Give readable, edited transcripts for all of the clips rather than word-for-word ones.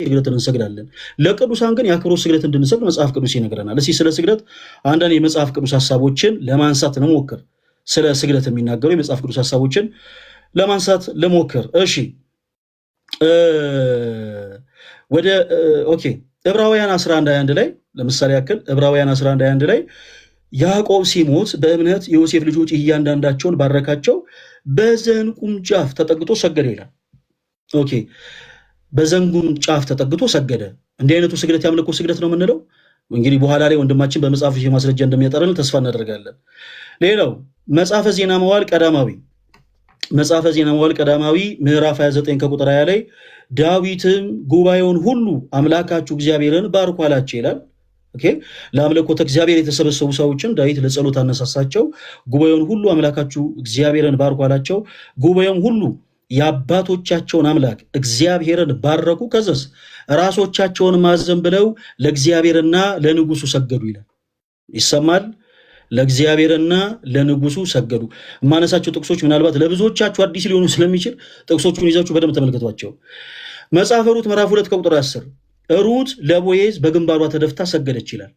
ስግደትን እንሰግዳለን። ለቅዱሳን ግን የአክብሮት ስግደት እንድንሰግድ መጽሐፍ ቅዱስ ይነግረናል። እስኪ ስለ ስግደት አንዳንድ የመጽሐፍ ቅዱስ ሀሳቦችን ለማንሳት እንሞክር። ስለ ስግደት የሚናገሩ የመጽሐፍ ቅዱስ ሀሳቦችን ለማንሳት ልሞክር። እሺ ወደ ዕብራውያን 11:21 ላይ ለምሳሌ ያክል ዕብራውያን 11:21 ላይ ያዕቆብ ሲሞት በእምነት የዮሴፍ ልጆች እያንዳንዳቸውን ባረካቸው፣ በዘንጉም ጫፍ ተጠግቶ ሰገደ ይላል። በዘንጉም ጫፍ ተጠግቶ ሰገደ። እንዲህ አይነቱ ስግደት ያምልኮ ስግደት ነው የምንለው። እንግዲህ በኋላ ላይ ወንድማችን በመጽሐፍ ማስረጃ እንደሚያጠረን ተስፋ እናደርጋለን። ሌላው መጽሐፈ ዜና መዋዕል ቀዳማዊ ምዕራፍ 29 ከቁጥር 20 ላይ ዳዊትም ጉባኤውን ሁሉ አምላካችሁ እግዚአብሔርን ባርኩ አላቸው ይላል። ለአምልኮተ እግዚአብሔር የተሰበሰቡ ሰዎችን ዳዊት ለጸሎት አነሳሳቸው። ጉባኤውን ሁሉ አምላካችሁ እግዚአብሔርን ባርኩ አላቸው። ጉባኤውን ሁሉ የአባቶቻቸውን አምላክ እግዚአብሔርን ባረኩ። ከዛስ ራሶቻቸውን ማዘን ብለው ለእግዚአብሔርና ለንጉሱ ሰገዱ ይላል። ይሰማል። ለእግዚአብሔርና ለንጉሱ ሰገዱ። የማነሳቸው ጥቅሶች ምናልባት ለብዙዎቻችሁ አዲስ ሊሆኑ ስለሚችል ጥቅሶቹን ይዛችሁ በደንብ ተመልከቷቸው። መጽሐፈ ሩት ምዕራፍ 2 ከቁጥር 10 ሩት ለቦዔዝ በግንባሯ ተደፍታ ሰገደች ይላል።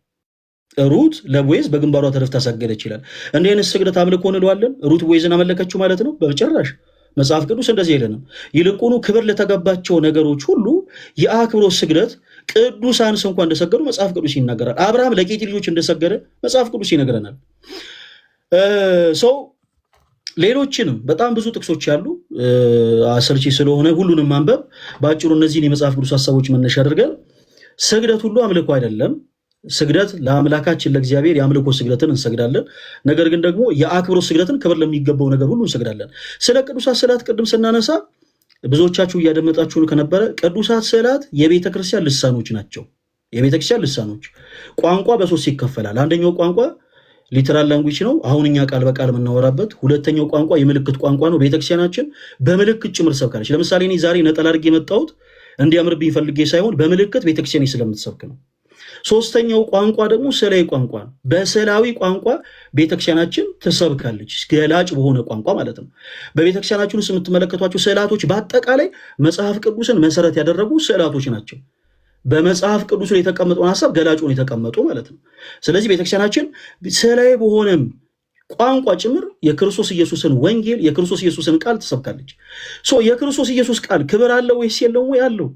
ሩት ለቦዔዝ በግንባሯ ተደፍታ ሰገደች ይላል። እንዲህ አይነት ስግደት አምልኮ እንለዋለን? ሩት ቦዔዝን አመለከችው ማለት ነው? በጭራሽ። መጽሐፍ ቅዱስ እንደዚህ አይለንም። ይልቁኑ ክብር ለተገባቸው ነገሮች ሁሉ የአክብሮት ስግደት ቅዱሳንስ እንኳን እንደሰገዱ መጽሐፍ ቅዱስ ይናገራል። አብርሃም ለኬጢ ልጆች እንደሰገደ መጽሐፍ ቅዱስ ይነግረናል። ሌሎችንም በጣም ብዙ ጥቅሶች ያሉ አሰልቺ ስለሆነ ሁሉንም ማንበብ በአጭሩ እነዚህን የመጽሐፍ ቅዱስ ሀሳቦች መነሻ አድርገን ስግደት ሁሉ አምልኮ አይደለም። ስግደት ለአምላካችን ለእግዚአብሔር የአምልኮ ስግደትን እንሰግዳለን። ነገር ግን ደግሞ የአክብሮት ስግደትን ክብር ለሚገባው ነገር ሁሉ እንሰግዳለን። ስለ ቅዱሳት ስዕላት ቅድም ስናነሳ ብዙዎቻችሁ እያደመጣችሁ ከነበረ ቅዱሳት ስዕላት የቤተ ክርስቲያን ልሳኖች ናቸው። የቤተ ክርስቲያን ልሳኖች ቋንቋ በሶስት ይከፈላል። አንደኛው ቋንቋ ሊተራል ላንጉጅ ነው፣ አሁን እኛ ቃል በቃል የምናወራበት። ሁለተኛው ቋንቋ የምልክት ቋንቋ ነው። ቤተክርስቲያናችን በምልክት ጭምር ሰብካለች። ለምሳሌ እኔ ዛሬ ነጠላ አድርጌ የመጣሁት እንዲያምርብኝ ፈልጌ ሳይሆን በምልክት ቤተክርስቲያን ስለምትሰብክ ነው። ሶስተኛው ቋንቋ ደግሞ ስዕላዊ ቋንቋ ነው። በስዕላዊ ቋንቋ ቤተክርስቲያናችን ትሰብካለች፣ ገላጭ በሆነ ቋንቋ ማለት ነው። በቤተክርስቲያናችን ውስጥ የምትመለከቷቸው ስዕላቶች በአጠቃላይ መጽሐፍ ቅዱስን መሰረት ያደረጉ ስዕላቶች ናቸው። በመጽሐፍ ቅዱስ ላይ የተቀመጠውን ሀሳብ ገላጭውን የተቀመጡ ማለት ነው። ስለዚህ ቤተክርስቲያናችን ስዕላዊ በሆነም ቋንቋ ጭምር የክርስቶስ ኢየሱስን ወንጌል የክርስቶስ ኢየሱስን ቃል ትሰብካለች። የክርስቶስ ኢየሱስ ቃል ክብር አለው ወይስ የለውም? ያለው።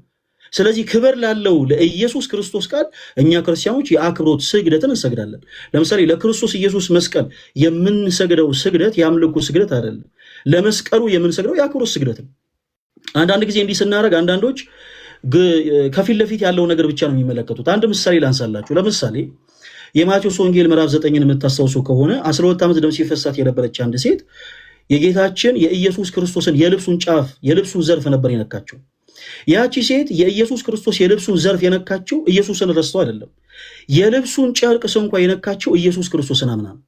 ስለዚህ ክብር ላለው ለኢየሱስ ክርስቶስ ቃል እኛ ክርስቲያኖች የአክብሮት ስግደትን እንሰግዳለን። ለምሳሌ ለክርስቶስ ኢየሱስ መስቀል የምንሰግደው ስግደት የአምልኮ ስግደት አይደለም። ለመስቀሉ የምንሰግደው የአክብሮት ስግደት ነው። አንዳንድ ጊዜ እንዲህ ስናደርግ አንዳንዶች ከፊት ለፊት ያለው ነገር ብቻ ነው የሚመለከቱት። አንድ ምሳሌ ላንሳላችሁ። ለምሳሌ የማቴዎስ ወንጌል ምዕራፍ 9ን የምታስታውሱ ከሆነ 12 ዓመት ደም ሲፈሳት የነበረች አንድ ሴት የጌታችን የኢየሱስ ክርስቶስን የልብሱን ጫፍ የልብሱን ዘርፍ ነበር የነካቸው። ያቺ ሴት የኢየሱስ ክርስቶስ የልብሱን ዘርፍ የነካቸው ኢየሱስን ረስቶ አይደለም። የልብሱን ጨርቅ እንኳ የነካቸው ኢየሱስ ክርስቶስን አምና ነው።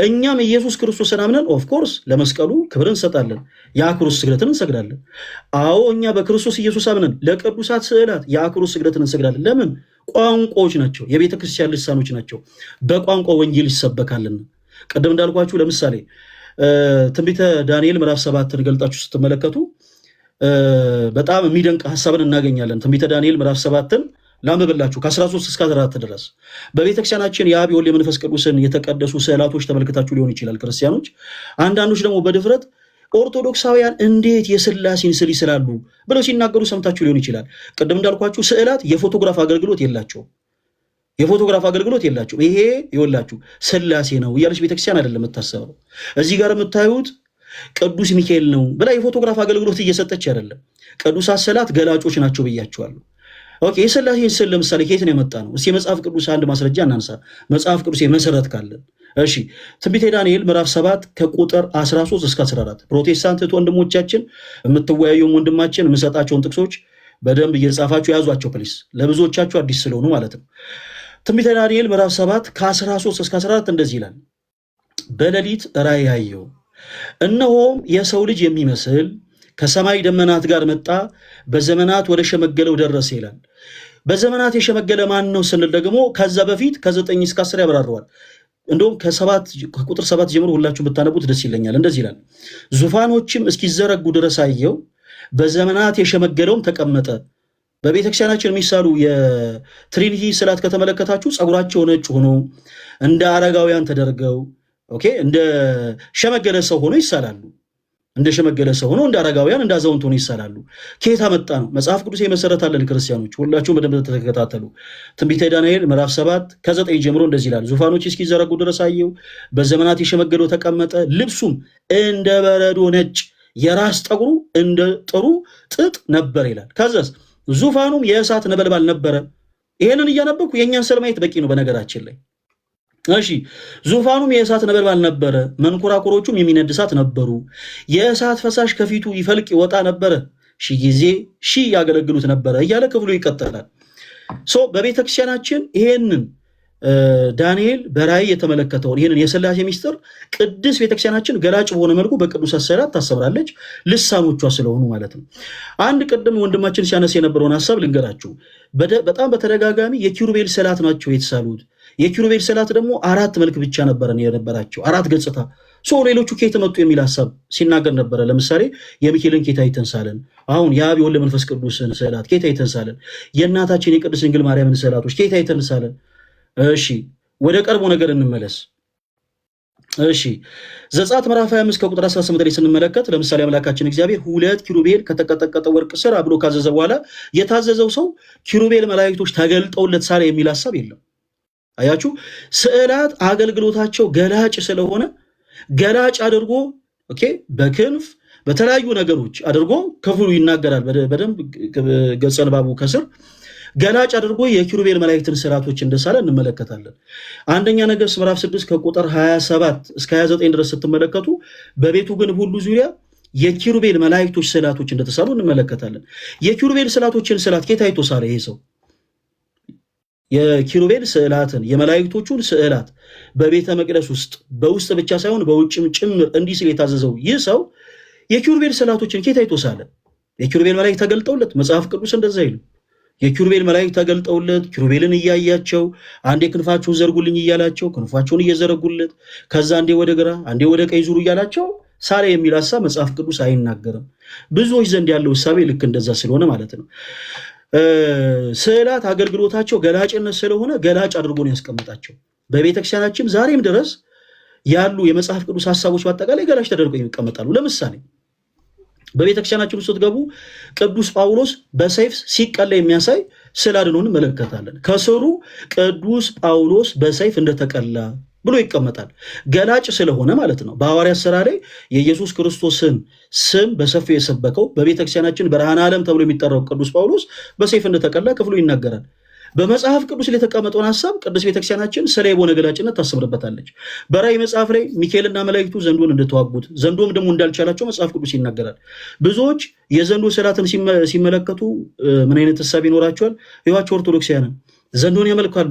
እኛም ኢየሱስ ክርስቶስን አምነን ኦፍኮርስ ለመስቀሉ ክብር እንሰጣለን፣ የአክብሮት ስግደትን እንሰግዳለን። አዎ እኛ በክርስቶስ ኢየሱስ አምነን ለቅዱሳት ስዕላት የአክብሮት ስግደትን እንሰግዳለን። ለምን? ቋንቋዎች ናቸው፣ የቤተ ክርስቲያን ልሳኖች ናቸው። በቋንቋ ወንጌል ይሰበካልና። ቅድም እንዳልኳችሁ ለምሳሌ ትንቢተ ዳንኤል ምዕራፍ 7 ገልጣችሁ ስትመለከቱ በጣም የሚደንቅ ሀሳብን እናገኛለን። ትንቢተ ዳንኤል ምዕራፍ 7 ላንብብላችሁ ከ13 እስከ 14 ድረስ። በቤተክርስቲያናችን የአብ የወልድ የመንፈስ ቅዱስን የተቀደሱ ስዕላቶች ተመልክታችሁ ሊሆን ይችላል ክርስቲያኖች። አንዳንዶች ደግሞ በድፍረት ኦርቶዶክሳውያን እንዴት የስላሴን ስዕል ይስላሉ ብለው ሲናገሩ ሰምታችሁ ሊሆን ይችላል። ቅድም እንዳልኳችሁ ስዕላት የፎቶግራፍ አገልግሎት የላቸውም። ይሄ ይወላችሁ ስላሴ ነው እያለች ቤተክርስቲያን አይደለም የምታሰበው። እዚህ ጋር የምታዩት ቅዱስ ሚካኤል ነው ብላ የፎቶግራፍ አገልግሎት እየሰጠች አይደለም። ቅዱሳት ስዕላት ገላጮች ናቸው ብያቸዋለሁ። የስላሴ ስዕል ለምሳሌ ከየት ነው የመጣ ነው? እስኪ የመጽሐፍ ቅዱስ አንድ ማስረጃ እናንሳ። መጽሐፍ ቅዱስ መሰረት ካለን ትንቢተ ዳንኤል ምዕራፍ 7 ከቁጥር 13 እስከ 14። ፕሮቴስታንት ወንድሞቻችን የምትወያየው ወንድማችን የምሰጣቸውን ጥቅሶች በደንብ እየጻፋችሁ ያዟቸው ፕሊስ፣ ለብዙዎቻችሁ አዲስ ስለሆኑ ማለት ነው። ትንቢተ ዳንኤል ምዕራፍ 7 ከ13 እስከ 14 እንደዚህ ይላል። በሌሊት ራእይ አየሁ፣ እነሆም የሰው ልጅ የሚመስል ከሰማይ ደመናት ጋር መጣ፣ በዘመናት ወደ ሸመገለው ደረሰ ይላል። በዘመናት የሸመገለ ማን ነው ስንል ደግሞ ከዛ በፊት ከ9 እስከ 10 ያብራረዋል። እንደውም ከቁጥር 7 ጀምሮ ሁላችሁ ብታነቡት ደስ ይለኛል። እንደዚህ ይላል፣ ዙፋኖችም እስኪዘረጉ ድረስ አየው፣ በዘመናት የሸመገለውም ተቀመጠ። በቤተክርስቲያናችን የሚሳሉ የትሪኒቲ ስዕላት ከተመለከታችሁ ፀጉራቸው ነጭ ሆኖ እንደ አረጋውያን ተደርገው እንደ ሸመገለ ሰው ሆኖ ይሳላሉ። እንደ ሸመገለ ሰው ሆኖ እንደ አረጋውያን እንደ አዛውንት ሆኖ ይሳላሉ። ከየት መጣ ነው? መጽሐፍ ቅዱስ የመሰረታለን ክርስቲያኖች ሁላችሁም በደንብ ተከታተሉ። ትንቢተ ዳንኤል ምዕራፍ 7 ከ9 ጀምሮ እንደዚህ ይላል፣ ዙፋኖች እስኪዘረጉ ድረስ አየው፣ በዘመናት የሸመገለው ተቀመጠ፣ ልብሱም እንደ በረዶ ነጭ፣ የራስ ጠጉሩ እንደ ጥሩ ጥጥ ነበር ይላል። ከዛስ ዙፋኑም የእሳት ነበልባል ነበረ። ይሄንን እያነበብኩ የእኛን ስዕል ማየት በቂ ነው በነገራችን ላይ። እሺ ዙፋኑም የእሳት ነበልባል ነበረ፣ መንኮራኩሮቹም የሚነድ እሳት ነበሩ። የእሳት ፈሳሽ ከፊቱ ይፈልቅ ይወጣ ነበረ፣ ሺህ ጊዜ ሺህ ያገለግሉት ነበረ እያለ ክፍሉ ይቀጥላል። በቤተክርስቲያናችን ይሄንን ዳንኤል በራእይ የተመለከተውን ይህንን የሥላሴ ሚስጥር ቅድስት ቤተክርስቲያናችን ገላጭ በሆነ መልኩ በቅዱሳት ስዕላት ታሰብራለች፣ ልሳኖቿ ስለሆኑ ማለት ነው። አንድ ቅድም ወንድማችን ሲያነሳ የነበረውን ሀሳብ ልንገራችሁ። በጣም በተደጋጋሚ የኪሩቤል ስዕላት ናቸው የተሳሉት። የኪሩቤል ስዕላት ደግሞ 4 መልክ ብቻ የነበራቸው 4 ገጽታ። ሌሎቹ ከየት መጡ የሚል ሀሳብ ሲናገር ነበረ። ለምሳሌ የሚካኤልን ከየት አይተን ሳለን? አሁን የአብ የወልድ መንፈስ ቅዱስን ስዕላት ከየት አይተን ሳለን? የእናታችን የቅድስት ድንግል ማርያምን ስዕላቶች ከየት አይተን ሳለን? እሺ ወደ ቀርቦ ነገር እንመለስ። እሺ ዘጸአት ምዕራፍ 25 ከቁጥር 18 ላይ ስንመለከት ለምሳሌ አምላካችን እግዚአብሔር 2 ኪሩቤል ከተቀጠቀጠ ወርቅ ስራ ብሎ ካዘዘ በኋላ የታዘዘው ሰው ኪሩቤል መላእክቶች ተገልጠውለት ሳለ የሚል ሀሳብ የለም። አያችሁ፣ ስዕላት አገልግሎታቸው ገላጭ ስለሆነ ገላጭ አድርጎ በክንፍ በተለያዩ ነገሮች አድርጎ ክፍሉ ይናገራል። በደንብ ገጸ ንባቡ ከስር ገላጭ አድርጎ የኪሩቤል መላእክትን ስዕላቶች እንደሳለ እንመለከታለን። አንደኛ ነገሥት ምዕራፍ 6 ከቁጥር 27 እስከ 29 ድረስ ስትመለከቱ በቤቱ ግንብ ሁሉ ዙሪያ የኪሩቤል መላእክቶች ስዕላቶች እንደተሳሉ እንመለከታለን። የኪሩቤል ስዕላቶችን ስዕላት ከየት አይቶ ሳለ ይሄ ሰው? የኪሩቤል ስዕላትን የመላእክቶቹን ስዕላት በቤተ መቅደስ ውስጥ በውስጥ ብቻ ሳይሆን በውጭም ጭምር እንዲህ ሲል የታዘዘው ይህ ሰው የኪሩቤል ስዕላቶችን ከየት አይቶ ሳለ? የኪሩቤል መላእክት ተገልጠውለት መጽሐፍ ቅዱስ እንደዛ ይሉ። የኪሩቤል መላእክት ተገልጠውለት ኪሩቤልን እያያቸው አንዴ ክንፋችሁን ዘርጉልኝ እያላቸው ክንፋቸውን እየዘረጉለት ከዛ አንዴ ወደ ግራ አንዴ ወደ ቀኝ ዙሩ እያላቸው ሳለ የሚል ሀሳብ መጽሐፍ ቅዱስ አይናገርም። ብዙዎች ዘንድ ያለው ሀሳቤ ልክ እንደዛ ስለሆነ ማለት ነው። ስዕላት አገልግሎታቸው ገላጭነት ስለሆነ ገላጭ አድርጎ ነው ያስቀምጣቸው። በቤተክርስቲያናችን ዛሬም ድረስ ያሉ የመጽሐፍ ቅዱስ ሀሳቦች በአጠቃላይ ገላጭ ተደርገው ይቀመጣሉ። ለምሳሌ በቤተክርስቲያናችን ውስጥ ገቡ ቅዱስ ጳውሎስ በሰይፍ ሲቀላ የሚያሳይ ስዕል አድኖ እንመለከታለን። ከስሩ ቅዱስ ጳውሎስ በሰይፍ እንደተቀላ ብሎ ይቀመጣል። ገላጭ ስለሆነ ማለት ነው። በሐዋርያት ሥራ ላይ የኢየሱስ ክርስቶስን ስም በሰፊው የሰበከው በቤተክርስቲያናችን ብርሃነ ዓለም ተብሎ የሚጠራው ቅዱስ ጳውሎስ በሰይፍ እንደተቀላ ክፍሉ ይናገራል። በመጽሐፍ ቅዱስ ላይ የተቀመጠውን ሀሳብ ቅድስት ቤተክርስቲያናችን ስለ የቦነ ገላጭነት ታሰምርበታለች። በራእይ መጽሐፍ ላይ ሚካኤልና መላእክቱ ዘንዶን እንደተዋጉት ዘንዶም ደግሞ እንዳልቻላቸው መጽሐፍ ቅዱስ ይናገራል። ብዙዎች የዘንዶ ስዕላትን ሲመለከቱ ምን አይነት ሀሳብ ይኖራቸዋል? ይዋቸው ኦርቶዶክሳውያን ዘንዶን ያመልካሉ።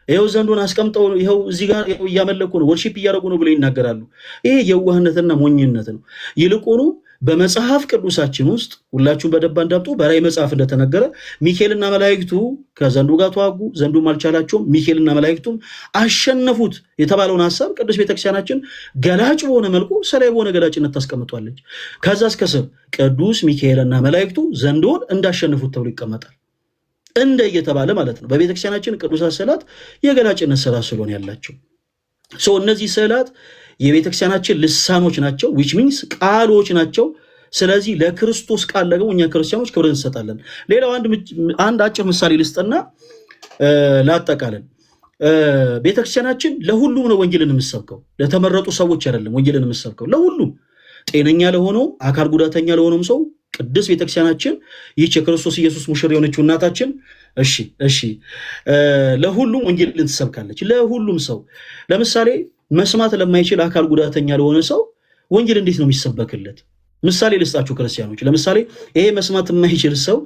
ይኸው ዘንዶን አስቀምጠው ይኸው እዚህ ጋር እያመለኩ ነው፣ ወርሺፕ እያደረጉ ነው ብለው ይናገራሉ። ይሄ የዋህነትና ሞኝነት ነው። ይልቁኑ በመጽሐፍ ቅዱሳችን ውስጥ ሁላችሁም በደባ እንዳምጡ በራእይ መጽሐፍ እንደተነገረ ሚካኤልና መላእክቱ ከዘንዱ ጋር ተዋጉ፣ ዘንዱም አልቻላቸውም፣ ሚካኤልና መላእክቱም አሸነፉት የተባለውን ሀሳብ ቅዱስ ቤተክርስቲያናችን ገላጭ በሆነ መልኩ ሰላይ በሆነ ገላጭነት ታስቀምጧለች። ከዛ እስከ ስር ቅዱስ ሚካኤልና መላእክቱ ዘንዶን እንዳሸነፉት ተብሎ ይቀመጣል። እንደ እየተባለ ማለት ነው። በቤተክርስቲያናችን ቅዱሳት ስዕላት የገላጭነት ስራ ስለሆነ ያላቸው እነዚህ ስዕላት የቤተክርስቲያናችን ልሳኖች ናቸው፣ ዊች ሚንስ ቃሎች ናቸው። ስለዚህ ለክርስቶስ ቃል ደግሞ እኛ ክርስቲያኖች ክብር እንሰጣለን። ሌላው አንድ አጭር ምሳሌ ልስጥና ላጠቃለን። ቤተክርስቲያናችን ለሁሉም ነው ወንጌልን የምሰብከው፣ ለተመረጡ ሰዎች አይደለም ወንጌልን የምሰብከው። ለሁሉም ጤነኛ ለሆነው አካል ጉዳተኛ ለሆነውም ሰው ቅድስት ቤተክርስቲያናችን ይህች የክርስቶስ ኢየሱስ ሙሽራ የሆነችው እናታችን እሺ ለሁሉም ወንጌልን ትሰብካለች። ለሁሉም ሰው ለምሳሌ መስማት ለማይችል አካል ጉዳተኛ ለሆነ ሰው ወንጌል እንዴት ነው የሚሰበክለት? ምሳሌ ልስጣችሁ ክርስቲያኖች። ለምሳሌ ይሄ መስማት የማይችል ሰው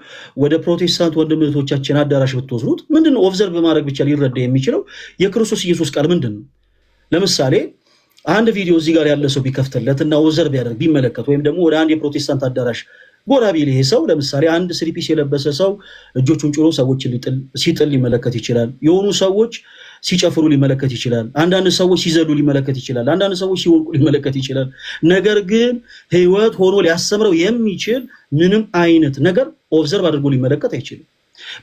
ወደ ፕሮቴስታንት ወንድም እህቶቻችን አዳራሽ ብትወስዱት ምንድነው ኦብዘርቭ በማድረግ ብቻ ሊረዳ የሚችለው የክርስቶስ ኢየሱስ ቃል ምንድን ነው? ለምሳሌ አንድ ቪዲዮ እዚህ ጋር ያለ ሰው ቢከፍትለት እና ኦብዘርቭ ቢያደርግ ቢመለከት፣ ወይም ደግሞ ወደ አንድ የፕሮቴስታንት አዳራሽ ጎራ ቢል ይሄ ሰው ለምሳሌ አንድ ስሪፒስ የለበሰ ሰው እጆቹን ጭኖ ሰዎችን ሲጥል ሊመለከት ይችላል። የሆኑ ሰዎች ሲጨፍሩ ሊመለከት ይችላል። አንዳንድ ሰዎች ሲዘሉ ሊመለከት ይችላል። አንዳንድ ሰዎች ሲወልቁ ሊመለከት ይችላል። ነገር ግን ህይወት ሆኖ ሊያስተምረው የሚችል ምንም አይነት ነገር ኦብዘርቭ አድርጎ ሊመለከት አይችልም።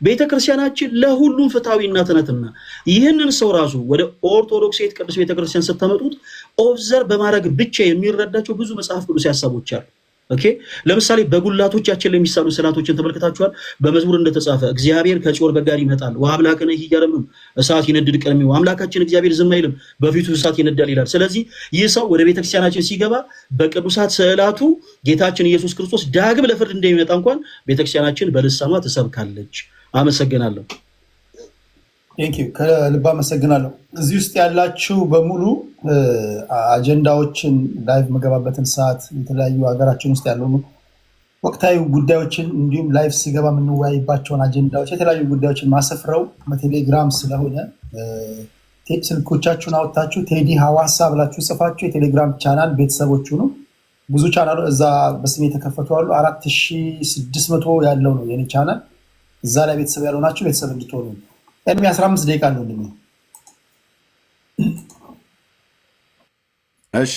ቤተክርስቲያናችን ለሁሉም ፍትሐዊ እናት ናትና ይህንን ሰው ራሱ ወደ ኦርቶዶክስ ቅዱስ ቤተክርስቲያን ስትመጡት ኦብዘርቭ በማድረግ ብቻ የሚረዳቸው ብዙ መጽሐፍ ቅዱስ ሐሳቦች አሉ። ኦኬ ለምሳሌ በጉላቶቻችን ላይ የሚሳሉ ስዕላቶችን ተመልክታችኋል። በመዝሙር እንደተጻፈ እግዚአብሔር ከጽዮን በግ ጋር ይመጣል ወአምላክነ ይገርምም እሳት ይነድድ ቀድሜው አምላካችን እግዚአብሔር ዝም አይልም በፊቱ እሳት ይነዳል ይላል። ስለዚህ ይህ ሰው ወደ ቤተክርስቲያናችን ሲገባ በቅዱሳት ስዕላቱ ጌታችን ኢየሱስ ክርስቶስ ዳግም ለፍርድ እንደሚመጣ እንኳን ቤተክርስቲያናችን በልሳኗ ትሰብካለች። አመሰግናለሁ። ቴንኪው ከልብ አመሰግናለሁ። እዚህ ውስጥ ያላችሁ በሙሉ አጀንዳዎችን ላይቭ መገባበትን ሰዓት የተለያዩ ሀገራችን ውስጥ ያሉ ወቅታዊ ጉዳዮችን እንዲሁም ላይቭ ሲገባ የምንወያይባቸውን አጀንዳዎች የተለያዩ ጉዳዮችን ማሰፍረው በቴሌግራም ስለሆነ ስልኮቻችሁን አወጣችሁ ቴዲ ሐዋሳ ብላችሁ ጽፋችሁ የቴሌግራም ቻናል ቤተሰቦቹ ነው። ብዙ ቻናሉ እዛ በስሜ የተከፈቱ አሉ። 4600 ያለው ነው የኔ ቻናል። እዛ ላይ ቤተሰብ ያለው ናችሁ። ቤተሰብ እንድትሆኑ እድሜ 15 ደቂቃ ነው እንደሚ እሺ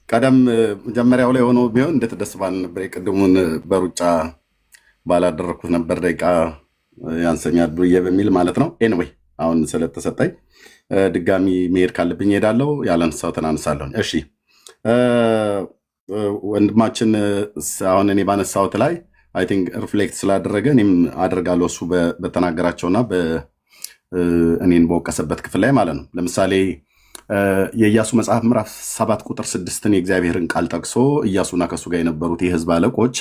ቀደም መጀመሪያው ላይ ሆኖ ቢሆን እንዴት ደስ ባል ነበር። የቅድሙን በሩጫ ባላደረኩት ነበር ደቂቃ ያንሰኛል ብዬ በሚል ማለት ነው። ኤኒዌይ አሁን ስለተሰጠኝ ድጋሚ መሄድ ካለብኝ እሄዳለሁ። ያላነሳሁትን አነሳለሁ። እሺ ወንድማችን አሁን እኔ ባነሳሁት ላይ አይ ቲንክ ሪፍሌክት ስላደረገ እኔም አደርጋለሁ እሱ በተናገራቸውና እኔን በወቀሰበት ክፍል ላይ ማለት ነው። ለምሳሌ የኢያሱ መጽሐፍ ምዕራፍ 7 ቁጥር 6 የእግዚአብሔርን ቃል ጠቅሶ ኢያሱና ከሱ ጋር የነበሩት የህዝብ አለቆች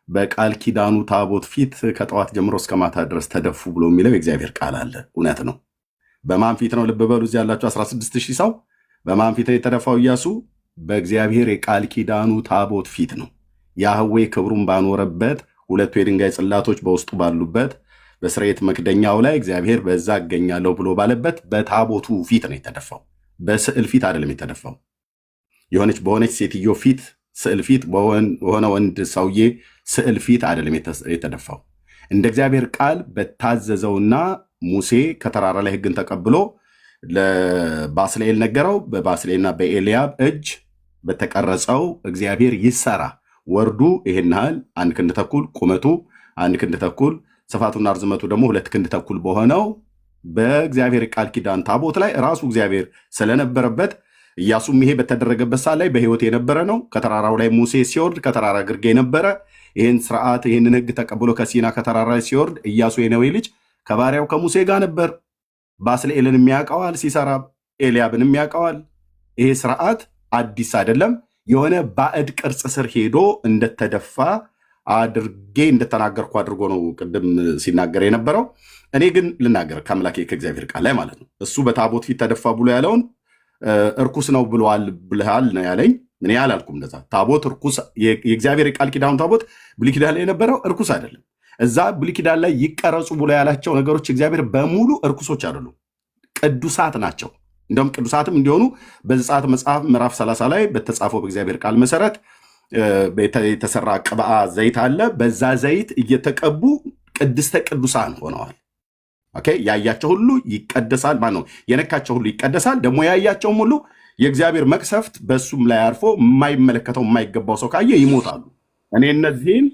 በቃል ኪዳኑ ታቦት ፊት ከጠዋት ጀምሮ እስከ ማታ ድረስ ተደፉ ብሎ የሚለው የእግዚአብሔር ቃል አለ። እውነት ነው። በማን ፊት ነው? ልብ በሉ። እዚህ ያላችሁ 16000 ሰው በማን ፊት ነው የተደፋው? ኢያሱ በእግዚአብሔር የቃል ኪዳኑ ታቦት ፊት ነው። ያህዌ ክብሩን ባኖረበት ሁለቱ የድንጋይ ጽላቶች በውስጡ ባሉበት በስርየት መክደኛው ላይ እግዚአብሔር በዛ አገኛለሁ ብሎ ባለበት በታቦቱ ፊት ነው የተደፋው። በስዕል ፊት አይደለም የተደፋው። በሆነች ሴትዮ ፊት ስዕል ፊት፣ በሆነ ወንድ ሰውዬ ስዕል ፊት አይደለም የተደፋው። እንደ እግዚአብሔር ቃል በታዘዘውና ሙሴ ከተራራ ላይ ሕግን ተቀብሎ ለባስልኤል ነገረው። በባስልኤልና በኤልያብ እጅ በተቀረጸው እግዚአብሔር ይሰራ ወርዱ ይሄን ያህል 1 ክንድ ተኩል፣ ቁመቱ 1 ክንድ ተኩል፣ ስፋቱና ርዝመቱ ደግሞ 2 ክንድ ተኩል በሆነው በእግዚአብሔር ቃል ኪዳን ታቦት ላይ ራሱ እግዚአብሔር ስለነበረበት ኢያሱም ይሄ በተደረገበት ሰዓት ላይ በህይወት የነበረ ነው። ከተራራው ላይ ሙሴ ሲወርድ ከተራራ ግርጌ ነበረ። ይህን ስርዓት ይህንን ህግ ተቀብሎ ከሲና ከተራራ ላይ ሲወርድ ኢያሱ የነዌ ልጅ ከባሪያው ከሙሴ ጋር ነበር። ባስልኤልን የሚያውቀዋል ሲሰራ፣ ኤልያብን የሚያውቀዋል። ይሄ ስርዓት አዲስ አይደለም። የሆነ ባዕድ ቅርጽ ስር ሄዶ እንደተደፋ አድርጌ እንደተናገርኩ አድርጎ ነው ቅድም ሲናገር የነበረው። እኔ ግን ልናገር ከአምላኬ ከእግዚአብሔር ቃል ላይ ማለት ነው። እሱ በታቦት ፊት ተደፋ ብሎ ያለውን እርኩስ ነው ብለሃል ነው ያለኝ። እኔ አላልኩም እንደዛ። ታቦት እርኩስ፣ የእግዚአብሔር የቃል ኪዳኑ ታቦት ብሉይ ኪዳን ላይ የነበረው እርኩስ አይደለም። እዛ ብሉይ ኪዳን ላይ ይቀረጹ ብሎ ያላቸው ነገሮች እግዚአብሔር በሙሉ እርኩሶች አይደሉም፣ ቅዱሳት ናቸው። እንደውም ቅዱሳትም እንዲሆኑ በዘጸአት መጽሐፍ ምዕራፍ 30 ላይ በተጻፈው በእግዚአብሔር ቃል መሰረት የተሰራ ቅብአ ዘይት አለ። በዛ ዘይት እየተቀቡ ቅድስተ ቅዱሳን ሆነዋል። ኦኬ ያያቸው ሁሉ ይቀደሳል። ማነው የነካቸው ሁሉ ይቀደሳል። ደግሞ ያያቸውም ሁሉ የእግዚአብሔር መቅሰፍት በሱም ላይ አርፎ የማይመለከተው የማይገባው ሰው ካየ ይሞታሉ። እኔ እነዚህን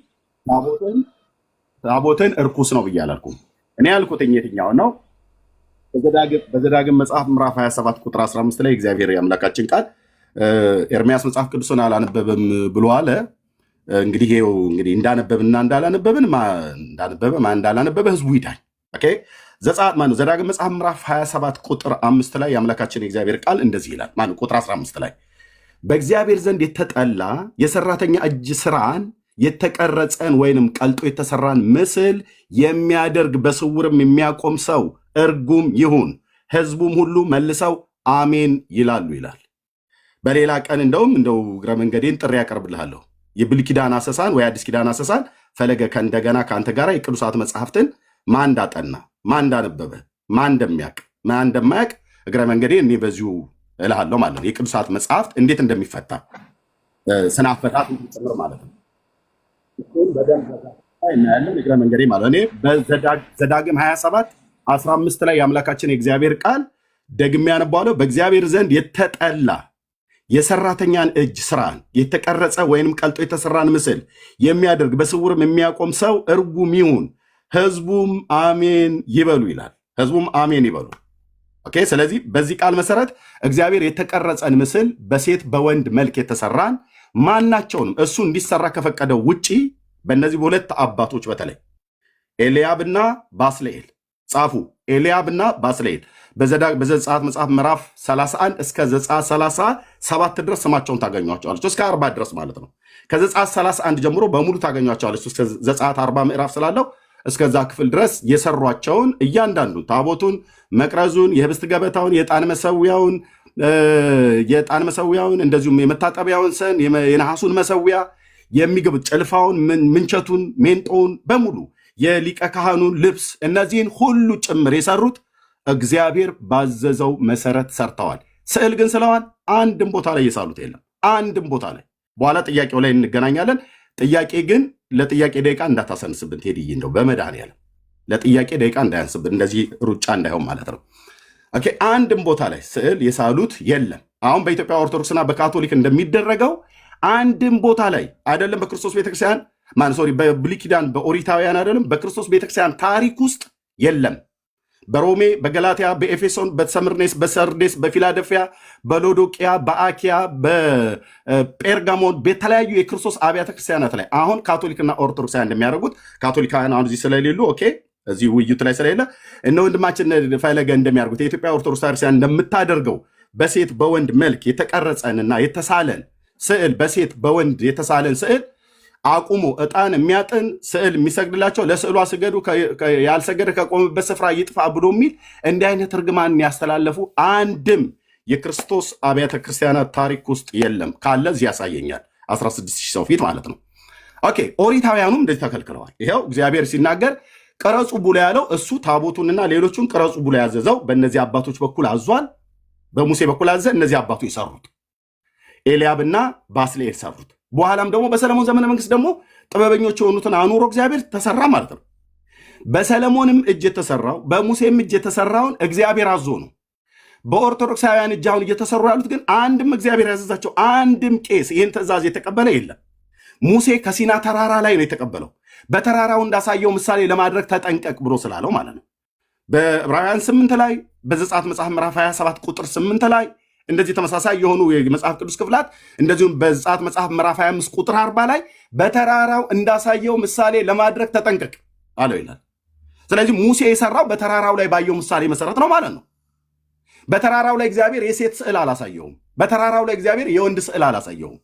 ታቦትን እርኩስ ነው ብዬ አላልኩም። እኔ ያልኩት የትኛው ነው? በዘዳግም መጽሐፍ ምዕራፍ 27 ቁጥር 15 ላይ እግዚአብሔር የአምላካችን ቃል ኤርምያስ መጽሐፍ ቅዱስን አላነበበም ብሎ አለ። እንግዲህ ይኸው እንግዲህ እንዳነበብና እንዳላነበብን እንዳላነበበ ህዝቡ ይዳኝ። ኦኬ ዘዳግም መጽሐፍ ምዕራፍ 27 ቁጥር 5 ላይ የአምላካችን የእግዚአብሔር ቃል እንደዚህ ይላል። ቁጥር 15 ላይ በእግዚአብሔር ዘንድ የተጠላ የሰራተኛ እጅ ስራን የተቀረጸን ወይንም ቀልጦ የተሰራን ምስል የሚያደርግ በስውርም የሚያቆም ሰው እርጉም ይሁን። ህዝቡም ሁሉ መልሰው አሜን ይላሉ ይላል። በሌላ ቀን እንደው እግረ መንገዴን ጥሪ ያቀርብልሃለሁ። የብሉይ ኪዳን አሰሳን ወይ አዲስ ኪዳን አሰሳን ፈለገ ከእንደገና ከአንተ ጋር የቅዱሳት መጽሐፍትን ማን እንዳጠና፣ ማን እንዳነበበ፣ ማን እንደማያውቅ እግረ መንገዴ እኔ በዚሁ እልሃለሁ ማለት ነው። የቅዱሳት መጽሐፍት እንዴት እንደሚፈታ ስናፈታት ጭምር ማለት ነው። በደንብ እናያለን። እግረ መንገዴ ማለት እኔ በዘዳግም 27 15 ላይ የአምላካችን የእግዚአብሔር ቃል ደግሜ ያነባዋለሁ። በእግዚአብሔር ዘንድ የተጠላ የሰራተኛን እጅ ስራን የተቀረጸ ወይንም ቀልጦ የተሰራን ምስል የሚያደርግ በስውርም የሚያቆም ሰው እርጉም ይሁን፣ ህዝቡም አሜን ይበሉ ይላል። ህዝቡም አሜን ይበሉ። ኦኬ። ስለዚህ በዚህ ቃል መሰረት እግዚአብሔር የተቀረጸን ምስል በሴት በወንድ መልክ የተሰራን ማናቸውንም እሱ እንዲሰራ ከፈቀደው ውጪ በእነዚህ በሁለት አባቶች በተለይ ኤልያብና ባስልኤል ጻፉ። ኤልያብና ባስልኤል በዘጸአት መጽሐፍ ምዕራፍ 31 እስከ ዘጸአት 37 ድረስ ስማቸውን ታገኟቸዋለች። እስከ 40 ድረስ ማለት ነው። ከዘጸአት 31 ጀምሮ በሙሉ ታገኟቸዋለች። እስከ ዘጸአት 40 ምዕራፍ ስላለው እስከዛ ክፍል ድረስ የሰሯቸውን እያንዳንዱን ታቦቱን፣ መቅረዙን፣ የህብስት ገበታውን፣ የዕጣን መሰዊያውን እንደዚሁም የመታጠቢያውን ሰን፣ የነሐሱን መሰዊያ፣ የሚግብ ጭልፋውን፣ ምንቸቱን፣ ሜንጦውን በሙሉ የሊቀ ካህኑን ልብስ እነዚህን ሁሉ ጭምር የሰሩት እግዚአብሔር ባዘዘው መሰረት ሰርተዋል። ስዕል ግን ስለዋል አንድም ቦታ ላይ የሳሉት የለም። አንድም ቦታ ላይ በኋላ ጥያቄው ላይ እንገናኛለን። ጥያቄ ግን ለጥያቄ ደቂቃ እንዳታሰንስብን ቴድዬ፣ እንደው በመድኃኒዓለም ለጥያቄ ደቂቃ እንዳያንስብን፣ እንደዚህ ሩጫ እንዳይሆን ማለት ነው። ኦኬ። አንድም ቦታ ላይ ስዕል የሳሉት የለም። አሁን በኢትዮጵያ ኦርቶዶክስና በካቶሊክ እንደሚደረገው አንድም ቦታ ላይ አይደለም በክርስቶስ ቤተክርስቲያን በብሉይ ኪዳን በኦሪታውያን አይደለም በክርስቶስ ቤተክርስቲያን ታሪክ ውስጥ የለም። በሮሜ፣ በገላትያ፣ በኤፌሶን፣ በሰምርኔስ፣ በሰርዴስ፣ በፊላደልፊያ፣ በሎዶቅያ፣ በአኪያ፣ በጴርጋሞን በተለያዩ የክርስቶስ አብያተ ክርስቲያናት ላይ አሁን ካቶሊክና ኦርቶዶክሳውያን እንደሚያደርጉት ካቶሊካውያን አሁን እዚህ ስለሌሉ ኦኬ፣ እዚህ ውይይቱ ላይ ስለሌለ እነ ወንድማችን ፈለገ እንደሚያደርጉት የኢትዮጵያ ኦርቶዶክስ ክርስቲያን እንደምታደርገው በሴት በወንድ መልክ የተቀረጸንና የተሳለን ስዕል በሴት በወንድ የተሳለን ስዕል አቁሞ ዕጣን የሚያጥን ስዕል የሚሰግድላቸው ለስዕሏ ስገዱ ያልሰገደ ከቆመበት ስፍራ ይጥፋ ብሎ የሚል እንዲህ አይነት እርግማን ያስተላለፉ አንድም የክርስቶስ አብያተ ክርስቲያናት ታሪክ ውስጥ የለም። ካለ እዚህ ያሳየኛል። 16,000 ሰው ፊት ማለት ነው። ኦኬ። ኦሪታውያኑም እንደዚህ ተከልክለዋል። ይኸው እግዚአብሔር ሲናገር ቅረጹ ብሎ ያለው እሱ ታቦቱንና ሌሎቹን ቅረጹ ብሎ ያዘዘው በእነዚህ አባቶች በኩል አዟል። በሙሴ በኩል አዘ። እነዚህ አባቶች የሰሩት ኤልያብና ባስልኤል ሰሩት። በኋላም ደግሞ በሰለሞን ዘመነ መንግስት ደግሞ ጥበበኞች የሆኑትን አኑሮ እግዚአብሔር ተሰራ ማለት ነው። በሰለሞንም እጅ የተሰራው በሙሴም እጅ የተሰራውን እግዚአብሔር አዞ ነው። በኦርቶዶክሳውያን እጅ አሁን እየተሰሩ ያሉት ግን አንድም እግዚአብሔር ያዘዛቸው አንድም ቄስ ይህን ትእዛዝ የተቀበለ የለም። ሙሴ ከሲና ተራራ ላይ ነው የተቀበለው። በተራራው እንዳሳየው ምሳሌ ለማድረግ ተጠንቀቅ ብሎ ስላለው ማለት ነው። በዕብራውያን 8 ላይ በዘጸአት መጽሐፍ ምዕራፍ 27 ቁጥር 8 ላይ እንደዚህ ተመሳሳይ የሆኑ የመጽሐፍ ቅዱስ ክፍላት እንደዚሁም በዘጸአት መጽሐፍ ምዕራፍ 25 ቁጥር 40 ላይ በተራራው እንዳሳየው ምሳሌ ለማድረግ ተጠንቀቅ አለው ይላል። ስለዚህ ሙሴ የሰራው በተራራው ላይ ባየው ምሳሌ መሰረት ነው ማለት ነው። በተራራው ላይ እግዚአብሔር የሴት ስዕል አላሳየውም። በተራራው ላይ እግዚአብሔር የወንድ ስዕል አላሳየውም።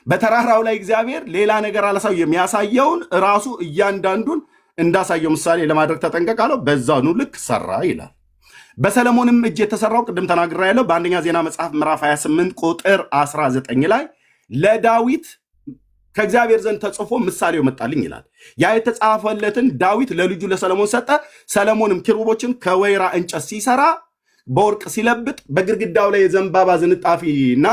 በተራራው ላይ እግዚአብሔር ሌላ ነገር አላሳየው። የሚያሳየውን ራሱ እያንዳንዱን እንዳሳየው ምሳሌ ለማድረግ ተጠንቀቅ አለው። በዛኑ ልክ ሰራ ይላል። በሰለሞንም እጅ የተሰራው ቅድም ተናግራ ያለው በአንደኛ ዜና መጽሐፍ ምዕራፍ 28 ቁጥር 19 ላይ ለዳዊት ከእግዚአብሔር ዘንድ ተጽፎ ምሳሌው መጣልኝ ይላል። ያ የተጻፈለትን ዳዊት ለልጁ ለሰለሞን ሰጠ። ሰለሞንም ኪሩቦችን ከወይራ እንጨት ሲሰራ በወርቅ ሲለብጥ በግድግዳው ላይ የዘንባባ ዝንጣፊና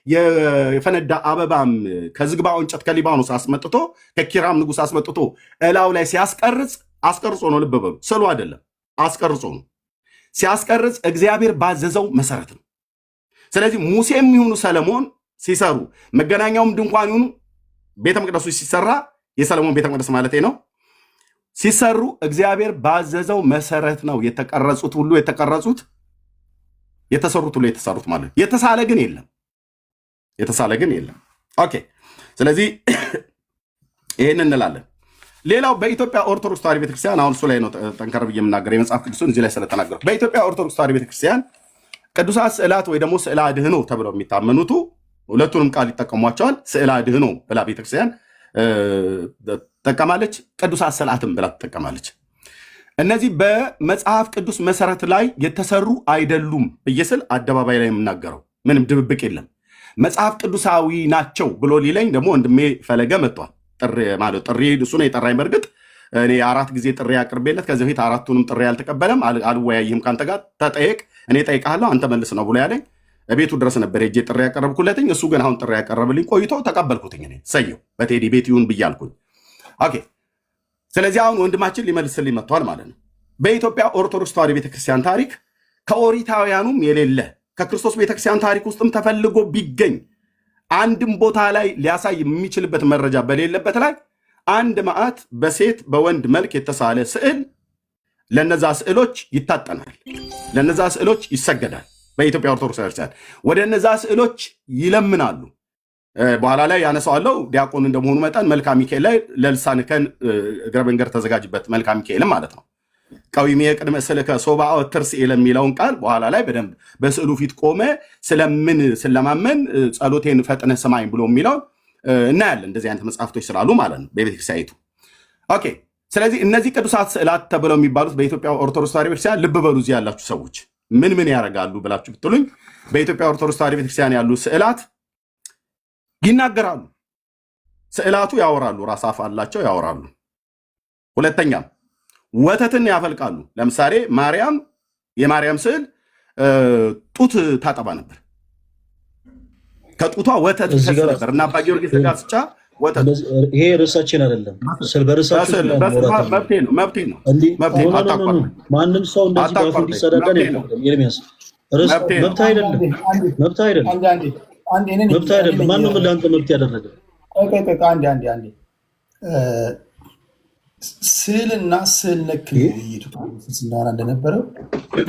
የፈነዳ አበባም ከዝግባው እንጨት ከሊባኖስ አስመጥቶ ከኪራም ንጉሥ አስመጥቶ እላው ላይ ሲያስቀርጽ አስቀርጾ ነው። ልብ በሉ፣ ስሉ አይደለም፣ አስቀርጾ ነው። ሲያስቀርጽ እግዚአብሔር ባዘዘው መሰረት ነው። ስለዚህ ሙሴም ይሁኑ ሰለሞን ሲሰሩ መገናኛውም ድንኳን ይሁኑ ቤተ መቅደሱ ሲሰራ የሰለሞን ቤተ መቅደስ ማለት ነው ሲሰሩ እግዚአብሔር ባዘዘው መሰረት ነው የተቀረጹት ሁሉ የተቀረጹት የተሰሩት ሁሉ የተሰሩት ማለት የተሳለ ግን የለም። የተሳለ ግን የለም። ኦኬ። ስለዚህ ይህን እንላለን። ሌላው በኢትዮጵያ ኦርቶዶክስ ተዋሕዶ ቤተክርስቲያን አሁን እሱ ላይ ነው ጠንከር ብዬ የምናገር የመጽሐፍ ቅዱስን እዚህ ላይ ስለተናገሩ በኢትዮጵያ ኦርቶዶክስ ተዋሕዶ ቤተክርስቲያን ቅዱሳት ስዕላት ወይ ደግሞ ስዕለ አድኅኖ ተብለው የሚታመኑቱ ሁለቱንም ቃል ይጠቀሟቸዋል። ስዕለ አድኅኖ ብላ ቤተክርስቲያን ትጠቀማለች፣ ቅዱሳት ስዕላትም ብላ ትጠቀማለች። እነዚህ በመጽሐፍ ቅዱስ መሰረት ላይ የተሰሩ አይደሉም ብዬ ስል አደባባይ ላይ የምናገረው ምንም ድብብቅ የለም። መጽሐፍ ቅዱሳዊ ናቸው ብሎ ሊለኝ ደግሞ ወንድሜ ፈለገ መጥቷል። ጥሪ እሱ ነው የጠራኝ። በእርግጥ እኔ 4 ጊዜ ጥሪ አቅርቤለት ከዚህ በፊት 4ቱንም ጥሪ አልተቀበለም። አልወያይም ከአንተ ጋር ተጠየቅ፣ እኔ ጠይቃለሁ፣ አንተ መልስ ነው ብሎ ያለኝ። ቤቱ ድረስ ነበር ሄጄ ጥሪ ያቀረብኩለትኝ። እሱ ግን አሁን ጥሪ ያቀረብልኝ ቆይቶ ተቀበልኩትኝ። እኔ ሰየው በቴዲ ቤት ይሁን ብያልኩኝ። ኦኬ። ስለዚህ አሁን ወንድማችን ሊመልስልኝ መጥቷል ማለት ነው። በኢትዮጵያ ኦርቶዶክስ ተዋሕዶ ቤተክርስቲያን ታሪክ ከኦሪታውያኑም የሌለ ከክርስቶስ ቤተክርስቲያን ታሪክ ውስጥም ተፈልጎ ቢገኝ አንድም ቦታ ላይ ሊያሳይ የሚችልበት መረጃ በሌለበት ላይ አንድ መዓት በሴት በወንድ መልክ የተሳለ ስዕል ለነዛ ስዕሎች ይታጠናል፣ ለነዛ ስዕሎች ይሰገዳል። በኢትዮጵያ ኦርቶዶክስ ቤተክርስቲያን ወደ እነዛ ስዕሎች ይለምናሉ። በኋላ ላይ ያነሳዋለው ዲያቆን እንደመሆኑ መጠን መልክአ ሚካኤል ላይ ለልሳንከን እግረ መንገድ ተዘጋጅበት መልክአ ሚካኤልም ማለት ነው። ቀዊሜ ቅድመ ስልከ ሶብአ ወትርሲኤ የሚለውን ቃል በኋላ ላይ በደንብ በስዕሉ ፊት ቆመ ስለማመን ጸሎቴን ፈጥነ ስማኝ ብሎ የሚለውን እናያለን። እንደዚህ አይነት መጽሐፍቶች ስላሉ ማለት ነው በቤተክርስቲያኒቱ። ኦኬ። ስለዚህ እነዚህ ቅዱሳት ስዕላት ተብለው የሚባሉት በኢትዮጵያ ኦርቶዶክስ ተዋሕዶ ቤተክርስቲያን ልብ በሉ። እዚህ ያላችሁ ሰዎች ምን ያደርጋሉ ብላችሁ ብትሉኝ በኢትዮጵያ ኦርቶዶክስ ተዋሕዶ ቤተክርስቲያን ያሉ ስዕላት ይናገራሉ። ስዕላቱ ያወራሉ፣ ራስ አፍ አላቸው፣ ያወራሉ። ሁለተኛም ወተትን ያፈልቃሉ። ለምሳሌ የማርያም ስዕል ጡት ታጠባ ነበር። ከጡቷ ወተት ተስ ነበር እና አባ ጊዮርጊስ ዘጋስጫ ወተት። ይሄ ርዕሳችን አይደለም። በርዕሳችን መብቴ ነው። ማንም ሰው እንደዚህ ባፉ እንዲጸዳዳ ነው የሚያደርገው። ኤርሚያስ መብት አይደለም። ማንም ለአንተ መብት ያደረገ ስዕልና ስዕል ነክ ውይይቱ ስናወራ እንደነበረው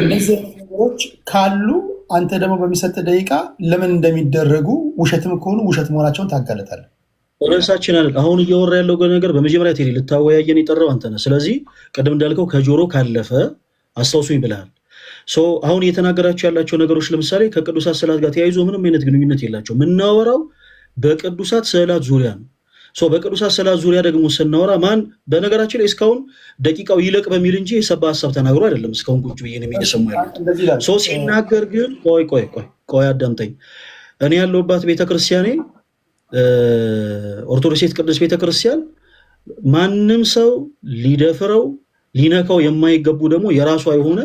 እነዚህ ነገሮች ካሉ አንተ ደግሞ በሚሰጥ ደቂቃ ለምን እንደሚደረጉ ውሸትም ከሆኑ ውሸት መሆናቸውን ታጋለጣለህ። ርዕሳችን አይደል። አሁን እያወራ ያለው ነገር በመጀመሪያ ቴሌ ልታወያየን የጠራው አንተ ነህ። ስለዚህ ቅድም እንዳልከው ከጆሮ ካለፈ አስታውሱኝ ብለሃል። አሁን እየተናገራቸው ያላቸው ነገሮች ለምሳሌ ከቅዱሳት ስዕላት ጋር ተያይዞ ምንም አይነት ግንኙነት የላቸው። የምናወራው በቅዱሳት ስዕላት ዙሪያ ነው። በቅዱሳት ስዕላት ዙሪያ ደግሞ ስናወራ በነገራችን ላይ እስካሁን ደቂቃው ይለቅ በሚል እንጂ የሰባ ሀሳብ ተናግሮ አይደለም እስካሁን ቁጭ ብዬ ነው የሚሰሙ ያሉት። ሲናገር ግን ቆይ አዳምጠኝ። እኔ ያለሁባት ቤተክርስቲያኔ ኦርቶዶክስ ቅድስት ቤተክርስቲያን ማንም ሰው ሊደፍረው ሊነካው የማይገቡ ደግሞ የራሷ የሆነ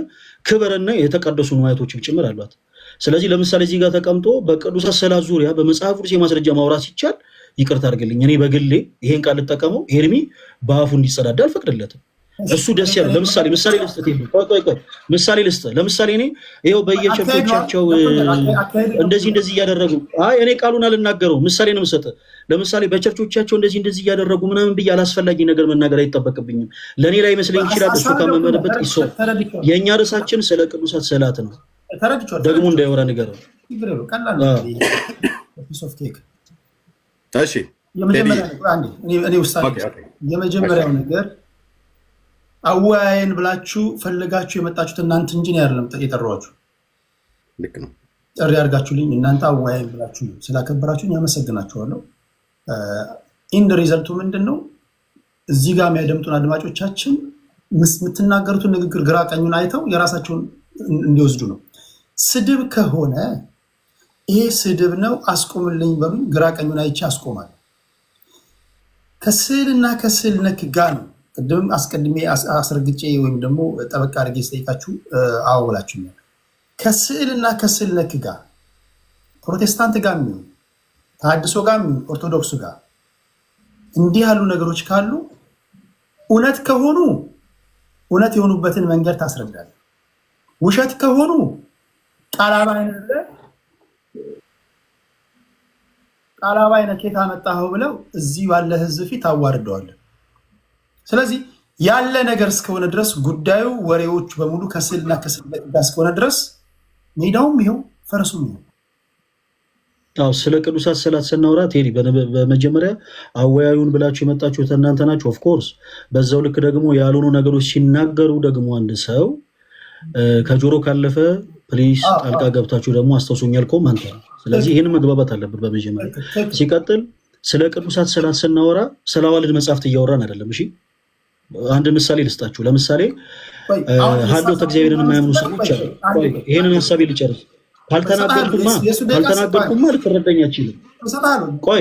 ክብርና የተቀደሱ ንዋያቶችም ጭምር አሏት። ስለዚህ ለምሳሌ እዚህ ጋር ተቀምጦ በቅዱሳት ስዕላት ዙሪያ በመጽሐፍ ቅዱስ የማስረጃ ማውራት ሲቻል ይቅርታ አድርግልኝ፣ እኔ በግሌ ይሄን ቃል ልጠቀመው ኤርሚ በአፉ እንዲጸዳዳ አልፈቅድለትም። እሱ ደስ ያለው ለምሳሌ ምሳሌ ልስጥ። ለምሳሌ እኔ ይኸው በየቸርቾቻቸው እንደዚህ እያደረጉ እኔ ቃሉን አልናገረው ምሳሌ ነው የምሰጠው። ለምሳሌ በቸርቾቻቸው እንደዚህ እያደረጉ ምናምን ብዬ አላስፈላጊ ነገር መናገር አይጠበቅብኝም። ለእኔ ላይ መስለኝ ይችላል። እሱ ካመመንበት ይሶ የእኛ ርዕሳችን ስለ ቅዱሳት ስዕላት ነው። ደግሞ እንዳይወራ ንገረው። የመጀመሪያው ነገር አወያየን ብላችሁ ፈልጋችሁ የመጣችሁት እናንተ እንጂ አይደለም የጠራኋችሁ። ልክ ነው። ጥሪ አድርጋችሁልኝ እናንተ አወያየን ብላችሁ ስላከበራችሁኝ አመሰግናችኋለሁ። ኢንድ ሪዘልቱ ምንድን ነው? እዚህ ጋር የሚያደምጡን አድማጮቻችን የምትናገሩትን ንግግር ግራ ቀኙን አይተው የራሳቸውን እንዲወስዱ ነው። ስድብ ከሆነ ይሄ ስድብ ነው አስቆምልኝ በሉኝ፣ ግራ ቀኙን አይቼ አስቆማለሁ። ከስዕልና ከስዕል ነክ ጋር ነው ቅድም አስቀድሜ አስረግጬ ወይም ደግሞ ጠበቃ አድርጌ ስጠይቃችሁ አወላችሁኛል። ከስዕልና ከስዕል ነክ ጋር ፕሮቴስታንት ጋር የሚሆን ተሐድሶ ጋር የሚሆን ኦርቶዶክሱ ጋር እንዲህ ያሉ ነገሮች ካሉ እውነት ከሆኑ እውነት የሆኑበትን መንገድ ታስረዳለህ። ውሸት ከሆኑ ቃላባይነት ኬታ መጣኸው ብለው እዚህ ባለ ህዝብ ፊት አዋርደዋለን። ስለዚህ ያለ ነገር እስከሆነ ድረስ ጉዳዩ ወሬዎቹ በሙሉ ከስዕልና ከስዕል ጋር እስከሆነ ድረስ ሜዳውም ይኸው ፈረሱም ይኸው። ስለ ቅዱሳት ስዕላት ስናወራ ቴዲ በመጀመሪያ አወያዩን ብላችሁ የመጣችሁት እናንተ ናችሁ። ኦፍኮርስ በዛው ልክ ደግሞ ያልሆኑ ነገሮች ሲናገሩ ደግሞ አንድ ሰው ከጆሮ ካለፈ ፕሊስ ጣልቃ ገብታችሁ ደግሞ አስታውሱኛል እኮ አንተ። ስለዚህ ይህን መግባባት አለብን በመጀመሪያ። ሲቀጥል ስለ ቅዱሳት ስዕላት ስናወራ ስለ አዋልድ መጽሐፍት እያወራን አይደለም። እሺ አንድ ምሳሌ ልስጣችሁ። ለምሳሌ ሀዶተ እግዚአብሔርን የማያምኑ ሰዎች አሉ። ይሄንን ሀሳቤ ልጨርስ። ካልተናገርኩማ ልትረዳኝ አትችልም። ቆይ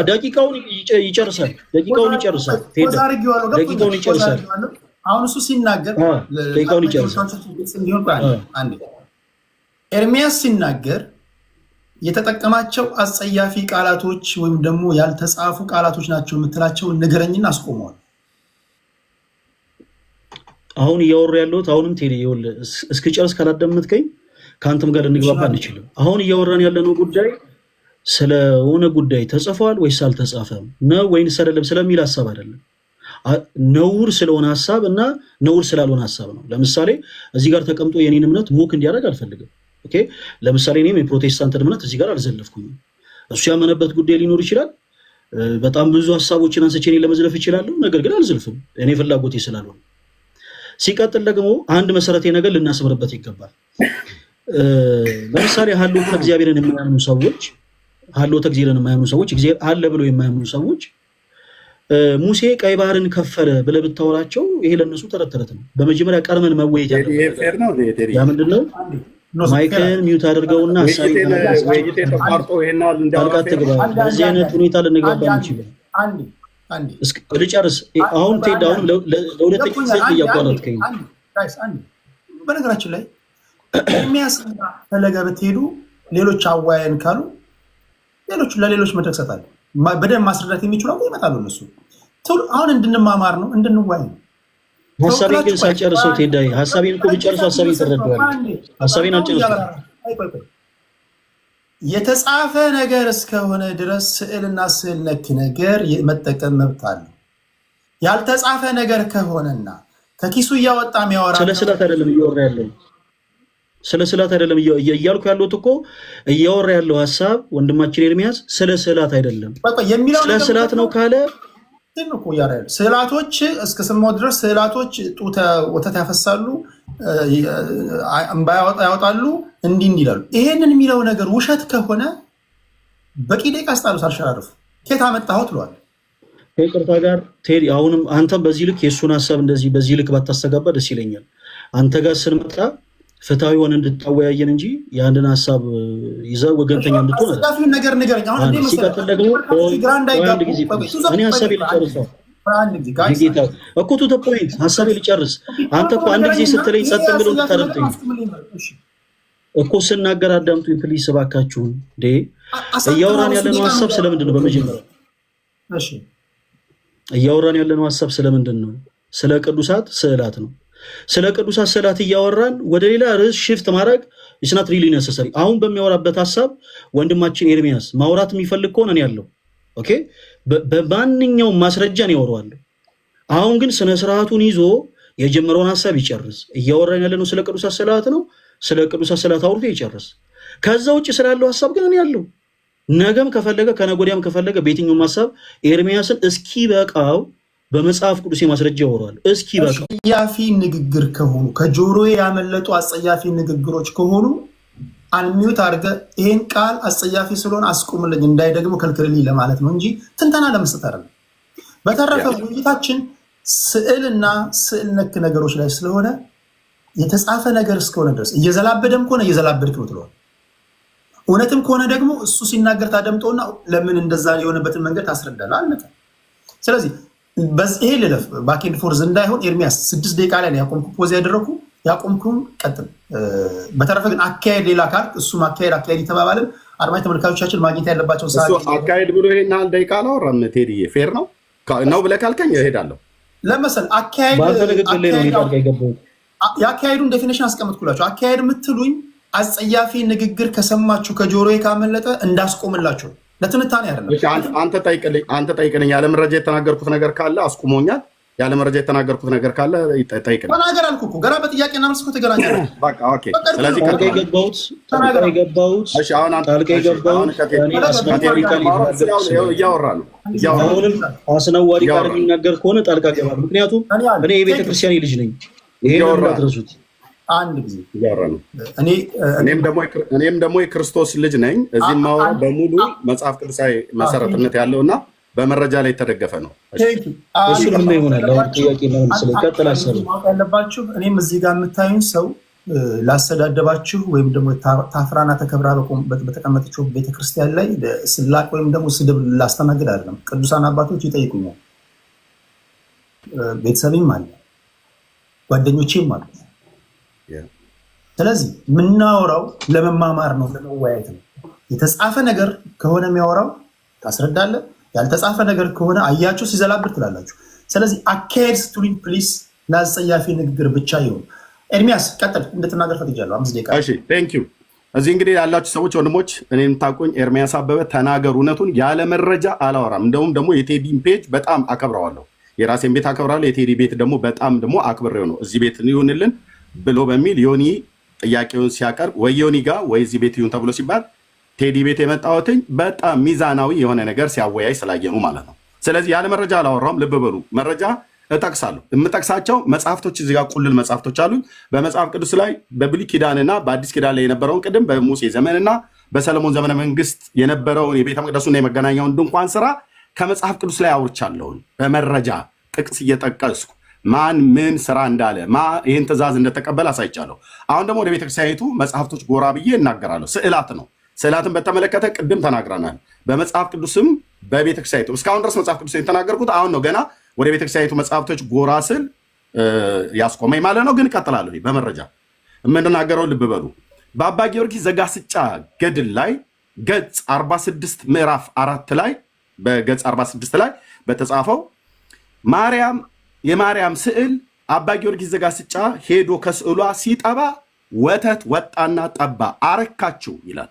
ደቂቃውን ይጨርሳል። ደቂቃውን ይጨርሳል። አሁን እሱ ሲናገር ደቂቃውን ይጨርሳል። ኤርሚያስ ሲናገር የተጠቀማቸው አጸያፊ ቃላቶች ወይም ደግሞ ያልተጻፉ ቃላቶች ናቸው የምትላቸውን ንገረኝና አስቆመዋል። አሁን እያወራ ያለሁት አሁንም ቴዲ ይኸውልህ እስክጨርስ ካላዳመጥከኝ ከአንተም ጋር ልንግባባ አንችልም። አሁን እያወራን ያለነው ጉዳይ ስለሆነ ጉዳይ ተጽፏል ወይስ አልተጻፈም ነው ወይንስ አይደለም ስለሚል ሀሳብ አይደለም። ነውር ስለሆነ ሀሳብ እና ነውር ስላልሆነ ሀሳብ ነው። ለምሳሌ እዚህ ጋር ተቀምጦ የኔን እምነት ሞክ እንዲያደርግ አልፈልግም። ኦኬ ለምሳሌ እኔም የፕሮቴስታንትን እምነት እዚህ ጋር አልዘለፍኩኝም። እሱ ያመነበት ጉዳይ ሊኖር ይችላል። በጣም ብዙ ሀሳቦችን አንስቼ እኔ ለመዝለፍ እችላለሁ። ነገር ግን አልዘልፍም እኔ ፍላጎቴ ስላልሆነ። ሲቀጥል ደግሞ አንድ መሰረታዊ ነገር ልናስምርበት ይገባል። ለምሳሌ ሀልዎተ እግዚአብሔርን የማያምኑ ሰዎች እግዚአብሔር አለ ብለው የማያምኑ ሰዎች ሙሴ ቀይ ባህርን ከፈለ ብለህ ብታወራቸው ይሄ ለነሱ ተረት ተረት ነው። በመጀመሪያ ቀርመን መወየት ያለብን ያ ምንድን ነው? ማይክን ሚውት አድርገውና ጣልቃ ትግባ። በዚህ አይነት ሁኔታ ልንግባባ እንችላለን። ልጨርስ። አሁን ቴድ አሁን ለሁለተኛ ጊዜ እያቋረጥከኝ ነው። በነገራችን ላይ የሚያስና ፈለገ ብትሄዱ ሌሎች አዋየን ካሉ ለሌሎች መድረክ ሰጣለሁ። በደንብ ማስረዳት የሚችሉ ይመጣሉ እነሱ። አሁን እንድንማማር ነው እንድንዋይ ነው። ሀሳቤን ግን ሳልጨርሰው ቴዳይ ሀሳቤን እኮ ብጨርሰው ሀሳቤን ትረዳዋለህ። ሀሳቤን አልጨርሰው። የተጻፈ ነገር እስከሆነ ድረስ ስዕልና ስዕል ነክ ነገር መጠቀም መብት አለ። ያልተጻፈ ነገር ከሆነና ከኪሱ እያወጣ የሚያወራ ስለ ስላት አይደለም እያወራ ያለው ስለ ስላት አይደለም እያልኩ ያለሁት እኮ እያወራ ያለው ሀሳብ ወንድማችን ኤርሚያስ ስለ ስላት አይደለም ስለ ስላት ነው ካለ ስዕላቶች እስከ ስማው ድረስ ስዕላቶች ጡተ ወተት ያፈሳሉ፣ እንባ ያወጣሉ፣ እንዲህ ይላሉ። ይሄንን የሚለው ነገር ውሸት ከሆነ በቂ ደቂቃ አስጣሉ ሳልሸራርፍ ኬት አመጣኸው ትለዋል። ከይቅርታ ጋር ቴዲ አሁንም አንተም በዚህ ልክ የእሱን ሀሳብ እንደዚህ በዚህ ልክ ባታስተጋባ ደስ ይለኛል። አንተ ጋር ስንመጣ ፍትሃዊ ሆነ እንድታወያየን እንጂ የአንድን ሀሳብ ይዘህ ወገንተኛ እንድትሆን ነገር ንገረኝ። አሁን ሲቀጥል ደግሞ አንድ ጊዜ እኔ ሀሳቤ ልጨርስ እኮ ቱ ፖይንት ሀሳቤ ልጨርስ። አንተ እኮ አንድ ጊዜ ስትለኝ ጸጥ ብሎ እንድታደምጠኝ እኮ ስናገር አዳምጡኝ ፕሊስ እባካችሁን። እያወራን ያለነው ሀሳብ ስለምንድን ነው? በመጀመሪያ እያወራን ያለነው ሀሳብ ስለምንድን ነው? ስለ ቅዱሳት ስዕላት ነው። ስለ ቅዱሳት ስዕላት እያወራን ወደ ሌላ ርዕስ ሽፍት ማድረግ ኢስናት ሪሊ ነሰሰሪ። አሁን በሚያወራበት ሀሳብ ወንድማችን ኤርሚያስ ማውራት የሚፈልግ ከሆነ እኔ ያለው ኦኬ፣ በማንኛውም ማስረጃ ነው ያወራዋለሁ። አሁን ግን ስነ ስርዓቱን ይዞ የጀመረውን ሀሳብ ይጨርስ። እያወራን ያለነው ስለ ቅዱሳት ስዕላት ነው። ስለ ቅዱሳት ስዕላት አውርቶ ይጨርስ። ከዛ ውጭ ስላለው ሀሳብ ግን እኔ ያለው ነገም ከፈለገ ከነገ ወዲያም ከፈለገ በየትኛውም ሀሳብ ኤርሚያስን እስኪ በቃው በመጽሐፍ ቅዱስ ማስረጃ ያወራል። እስኪ በቃ አጸያፊ ንግግር ከሆኑ ከጆሮ ያመለጡ አጸያፊ ንግግሮች ከሆኑ አንሚዩት አድርገ ይሄን ቃል አጸያፊ ስለሆነ አስቁምልኝ እንዳይደግሞ ከልክልልኝ ለማለት ነው እንጂ ትንተና ለመስጠት አይደለም። በተረፈ ውይይታችን ስዕልና ስዕል ነክ ነገሮች ላይ ስለሆነ የተጻፈ ነገር እስከሆነ ድረስ እየዘላበደም ከሆነ እየዘላበድክ ነው ትለዋል። እውነትም ከሆነ ደግሞ እሱ ሲናገር ታደምጠውና ለምን እንደዛ የሆነበትን መንገድ ታስረዳለህ። አለቀ። ስለዚህ ይሄ ልለፍ ባኬንድ ፎርዝ እንዳይሆን ኤርሚያስ 6 ደቂቃ ላይ ያቆምኩ ፖዝ ያደረኩ ያቆምኩን ቀጥል። በተረፈ ግን አካሄድ ሌላ ካል እሱም አካሄድ የተባባልን አድማጭ ተመልካቾቻችን ማግኘት ያለባቸውን ሰዓት አካሄድ ብሎ ይሄን አንድ ደቂቃ ነው ረም ቴዲዬ ፌር ነው ብለህ ካልከኝ እሄዳለሁ። ለምሳሌ የአካሄዱን ዴፊኒሽን አስቀምጥኩላችሁ። አካሄድ የምትሉኝ አጸያፊ ንግግር ከሰማችሁ ከጆሮዬ ካመለጠ እንዳስቆምላችሁ ለትንታኔ አይደለም። አንተ ጠይቅልኝ። ያለ መረጃ የተናገርኩት ነገር ካለ አስቁሞኛል። ያለ መረጃ የተናገርኩት ነገር ካለ ጠይቅልኝ። ተናገር አልኩህ እኮ ገና በጥያቄና መልስ እኮ ተገናኘን። በቃ ኦኬ። ስለዚህ እያወራ ነው። አሁንም አስነዋሪ ቃል የሚናገር ከሆነ ጣልቃ ገባል። ምክንያቱም እኔ የቤተክርስቲያን ልጅ ነኝ። ይሄ እንዳትረሱት። አንድ ጊዜ እያወራ ነው። እኔም ደግሞ የክርስቶስ ልጅ ነኝ። እዚህ ማወራ በሙሉ መጽሐፍ ቅዱሳዊ መሰረትነት ያለውና በመረጃ ላይ የተደገፈ ነው። እሱንም ይሆናል። አሁን ጥያቄ ነው ስለቀጥል አሰብ ያለባችሁ እኔም እዚህ ጋር የምታዩኝ ሰው ላሰዳደባችሁ ወይም ደግሞ ታፍራና ተከብራ በተቀመጠችው ቤተክርስቲያን ላይ ስላቅ ወይም ደግሞ ስድብ ላስተናግድ አይደለም። ቅዱሳን አባቶች ይጠይቁኛል። ቤተሰብም አለ፣ ጓደኞቼም አሉ። ስለዚህ የምናወራው ለመማማር ነው፣ ለመወያየት ነው። የተጻፈ ነገር ከሆነ የሚያወራው ታስረዳለህ፣ ያልተጻፈ ነገር ከሆነ አያችሁ ሲዘላብር ትላላችሁ። ስለዚህ አካሄድ ስትሉኝ ፕሊስ እና አስጸያፊ ንግግር ብቻ ይሁን። ኤርሚያስ ቀጥል፣ እንድትናገር ፈቅጃለሁ። 5 ደቂቃ። እሺ ቴንክ ዩ። እዚህ እንግዲህ ያላችሁ ሰዎች ወንድሞች፣ እኔም ታውቁኝ፣ ኤርሚያስ አበበ ተናገሩ። እውነቱን ያለ መረጃ አላወራም። እንደውም ደግሞ የቴዲን ፔጅ በጣም አከብረዋለሁ። የራሴን ቤት አከብራለሁ። የቴዲ ቤት ደግሞ በጣም ደግሞ አክብሬው ነው እዚህ ቤት ይሁንልን ብሎ በሚል ዮኒ ጥያቄውን ሲያቀርብ ወይ ዮኒ ጋር ወይ እዚህ ቤት ይሁን ተብሎ ሲባል ቴዲ ቤት የመጣሁትኝ በጣም ሚዛናዊ የሆነ ነገር ሲያወያይ ስላየኑ ማለት ነው። ስለዚህ ያለ መረጃ አላወራም። ልብ በሉ፣ መረጃ እጠቅሳለሁ። የምጠቅሳቸው መጽሐፍቶች እዚህ ጋር ቁልል መጽሐፍቶች አሉኝ። በመጽሐፍ ቅዱስ ላይ በብሉይ ኪዳንና በአዲስ ኪዳን ላይ የነበረውን ቅድም በሙሴ ዘመንና በሰለሞን ዘመነ መንግስት የነበረውን የቤተ መቅደሱና የመገናኛውን ድንኳን ስራ ከመጽሐፍ ቅዱስ ላይ አውርቻለሁኝ። በመረጃ ጥቅስ እየጠቀስኩ ማን ምን ስራ እንዳለ ይህን ትእዛዝ እንደተቀበል አሳይቻለሁ። አሁን ደግሞ ወደ ቤተክርስቲያኒቱ መጽሐፍቶች ጎራ ብዬ እናገራለሁ። ስዕላት ነው። ስዕላትን በተመለከተ ቅድም ተናግረናል። በመጽሐፍ ቅዱስም በቤተክርስቲያኒቱ እስካሁን ድረስ መጽሐፍ ቅዱስ የተናገርኩት አሁን ነው። ገና ወደ ቤተክርስቲያኒቱ መጽሐፍቶች ጎራ ስል ያስቆመኝ ማለት ነው። ግን እቀጥላለሁ። በመረጃ የምንናገረው ልብ በሉ። በአባ ጊዮርጊስ ዘጋስጫ ገድል ላይ ገጽ 46 ምዕራፍ 4 ላይ በገጽ 46 ላይ በተጻፈው የማርያም ስዕል አባ ጊዮርጊስ ዘጋስጫ ሄዶ ከስዕሏ ሲጠባ ወተት ወጣና ጠባ አረካችው ይላል።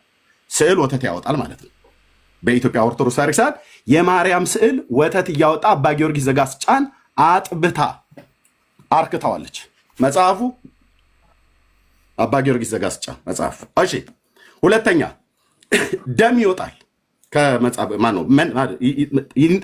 ስዕል ወተት ያወጣል ማለት ነው። በኢትዮጵያ ኦርቶዶክስ ቤተክርስቲያን የማርያም ስዕል ወተት እያወጣ አባ ጊዮርጊስ ዘጋስጫን አጥብታ አርክተዋለች። መጽሐፉ አባ ጊዮርጊስ ዘጋስጫ መጽሐፍ። እሺ፣ ሁለተኛ ደም ይወጣል ከመጽሐፍ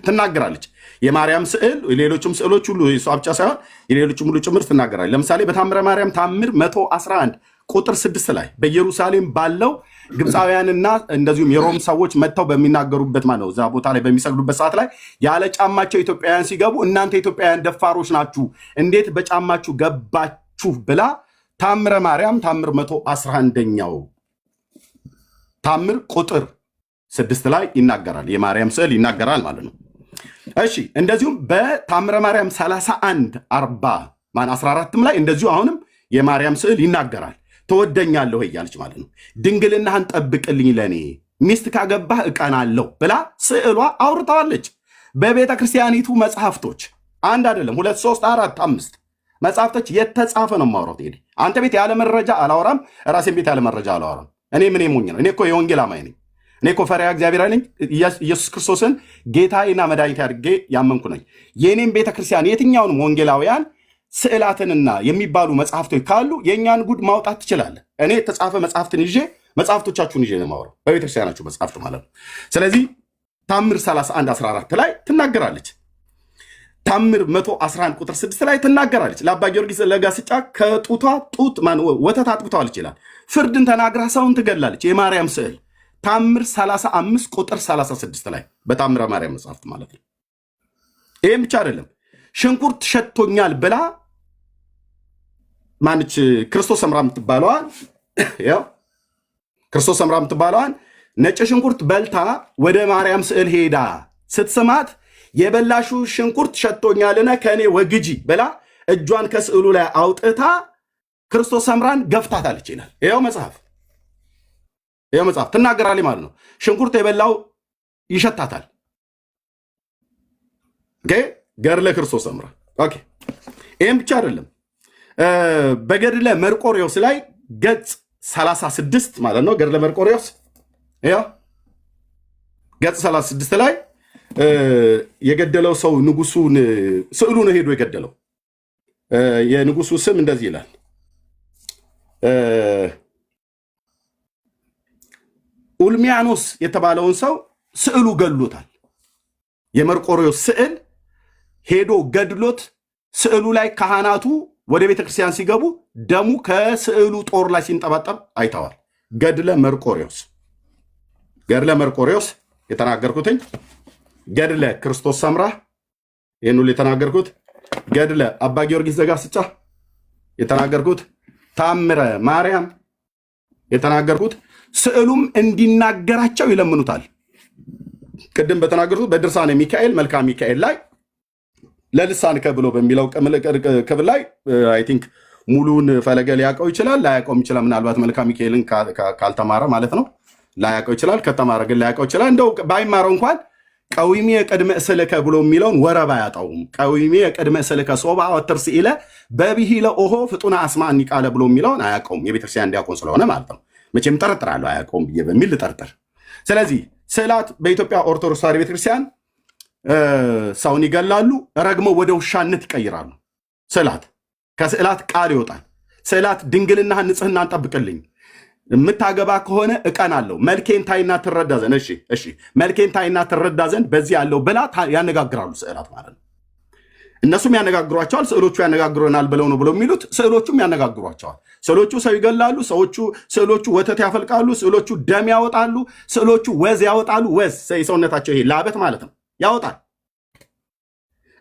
ትናገራለች። የማርያም ስዕል ሌሎችም ስዕሎች ሁሉ እሷ ብቻ ሳይሆን የሌሎችም ሁሉ ጭምር ትናገራለች። ለምሳሌ በታምረ ማርያም ታምር 111 ቁጥር 6 ላይ በኢየሩሳሌም ባለው ግብፃውያንና እንደዚሁም የሮም ሰዎች መጥተው በሚናገሩበት እዛ ቦታ ላይ በሚሰግዱበት ሰዓት ላይ ያለ ጫማቸው ኢትዮጵያውያን ሲገቡ እናንተ ኢትዮጵያውያን ደፋሮች ናችሁ፣ እንዴት በጫማችሁ ገባችሁ ብላ ታምረ ማርያም ታምር 111ኛው ታምር ቁጥር 6 ላይ ይናገራል። የማርያም ስዕል ይናገራል ማለት ነው። እሺ፣ እንደዚሁም በታምረ ማርያም 31 14ም ላይ እንደዚሁ አሁንም የማርያም ስዕል ይናገራል። ትወደኛለህ እያለች ማለት ነው። ድንግልናህን ጠብቅልኝ፣ ለእኔ ሚስት ካገባህ እቀናለሁ ብላ ስዕሏ አውርተዋለች። በቤተ ክርስቲያኒቱ መጽሐፍቶች አንድ አይደለም 2 3 4 5 መጽሐፍቶች የተጻፈ ነው የማወራው። ሄደ አንተ ቤት ያለ መረጃ አላወራም። ራሴን ቤት ያለ መረጃ አላወራም። እኔ ምን ሞኝ ነው? እኔ እኮ የወንጌል አማኝ ነኝ። እኔ እኮ ፈሪሃ እግዚአብሔር ነኝ። ኢየሱስ ክርስቶስን ጌታዬና መድኃኒቴ አድርጌ ያመንኩ ነኝ። የእኔም ቤተክርስቲያን የትኛውንም ወንጌላውያን ስዕላትንና የሚባሉ መጽሐፍቶች ካሉ የእኛን ጉድ ማውጣት ትችላለህ። እኔ የተጻፈ መጽሐፍትን ይዤ መጽሐፍቶቻችሁን ይዤ ነው የማወራው፣ በቤተክርስቲያናችሁ መጽሐፍት ማለት ነው። ስለዚህ ታምር 31 14 ላይ ትናገራለች። ታምር 111 ቁጥር 6 ላይ ትናገራለች። ለአባ ጊዮርጊስ ዘጋስጫ ከጡቷ ጡት ወተት አጥብተዋለች ይላል። ፍርድን ተናግራ ሰውን ትገላለች። የማርያም ስዕል ታምር 35 ቁጥር 36 ላይ በታምረ ማርያም መጽሐፍት ማለት ነው። ይህም ብቻ አይደለም። ሽንኩርት ሸቶኛል ብላ ማንች ክርስቶስ ሰምራ የምትባለዋን ነጭ ሽንኩርት በልታ ወደ ማርያም ስዕል ሄዳ ስትስማት የበላሹ ሽንኩርት ሸቶኛልና ከእኔ ወግጂ ብላ እጇን ከስዕሉ ላይ አውጥታ ክርስቶስ ሰምራን ገፍታታለች ይላል። ይኸው መጽሐፍ ትናገራለች ማለት ነው። ሽንኩርት የበላው ይሸታታል። ገድለ ክርስቶስ ሰምራ። ይህም ብቻ አይደለም። በገድለ መርቆሬዎስ ላይ ገጽ 36 ማለት ነው። ገድለ መርቆሬዎስ ገጽ 36 ላይ የገደለው ሰው ንጉሱን ስዕሉ ነው ሄዶ የገደለው። የንጉሱ ስም እንደዚህ ይላል። ኡልሚያኖስ የተባለውን ሰው ስዕሉ ገድሎታል። የመርቆሬዎስ ስዕል ሄዶ ገድሎት ስዕሉ ላይ ካህናቱ ወደ ቤተ ክርስቲያን ሲገቡ ደሙ ከስዕሉ ጦር ላይ ሲንጠባጠብ አይተዋል። ገድለ መርቆሬዎስ የተናገርኩትኝ፣ ገድለ ክርስቶስ ሰምራ ይህን ሁሉ የተናገርኩት፣ ገድለ አባ ጊዮርጊስ ዘጋስጫ የተናገርኩት፣ ታምረ ማርያም የተናገርኩት፣ ስዕሉም እንዲናገራቸው ይለምኑታል። ቅድም በተናገርኩት በድርሳነ ሚካኤል መልካ ሚካኤል ላይ ለልሳንከ ብሎ በሚለው ክፍል ላይ አይ ቲንክ ሙሉን ፈለገ ሊያውቀው ይችላል፣ ላያውቀውም ይችላል። ምናልባት መልካ ሚካኤልን ካልተማረ ማለት ነው ላያውቀው ይችላል። ከተማረ ግን ላያውቀው ይችላል። እንደው ባይማረው እንኳን ቀዊሜ ቅድመ እስልከ ብሎ የሚለውን ወረባ ያጣውም ቀዊሜ ቅድመ እስልከ ሶባ ወትርስ ኢለ በብሂለ ኦሆ ፍጡና አስማኒ ቃለ ብሎ የሚለውን አያውቀውም። የቤተክርስቲያን ዲያቆን ስለሆነ ማለት ነው። መቼም ጠርጥራለሁ አያውቀውም ብዬ በሚል ልጠርጥር። ስለዚህ ስዕላት በኢትዮጵያ ኦርቶዶክስ ተዋሕዶ ቤተክርስቲያን ሰውን ይገላሉ፣ ረግመው ወደ ውሻነት ይቀይራሉ። ስዕላት ከስዕላት ቃል ይወጣል። ስዕላት ድንግልናህን ንጽህናን ጠብቅልኝ፣ የምታገባ ከሆነ እቀን አለው መልኬን ታይና ትረዳ ዘንድ እሺ መልኬን ታይና ትረዳ ዘንድ በዚህ ያለው ብላ ያነጋግራሉ። ስዕላት ማለት ነው። እነሱም ያነጋግሯቸዋል፣ ስዕሎቹ ያነጋግሩናል ብለው ነው ብለው የሚሉት። ስዕሎቹም ያነጋግሯቸዋል። ስዕሎቹ ሰው ይገላሉ፣ ስዕሎቹ ወተት ያፈልቃሉ፣ ስዕሎቹ ደም ያወጣሉ፣ ስዕሎቹ ወዝ ያወጣሉ። ወዝ የሰውነታቸው ይሄ ላበት ማለት ነው ያወጣል።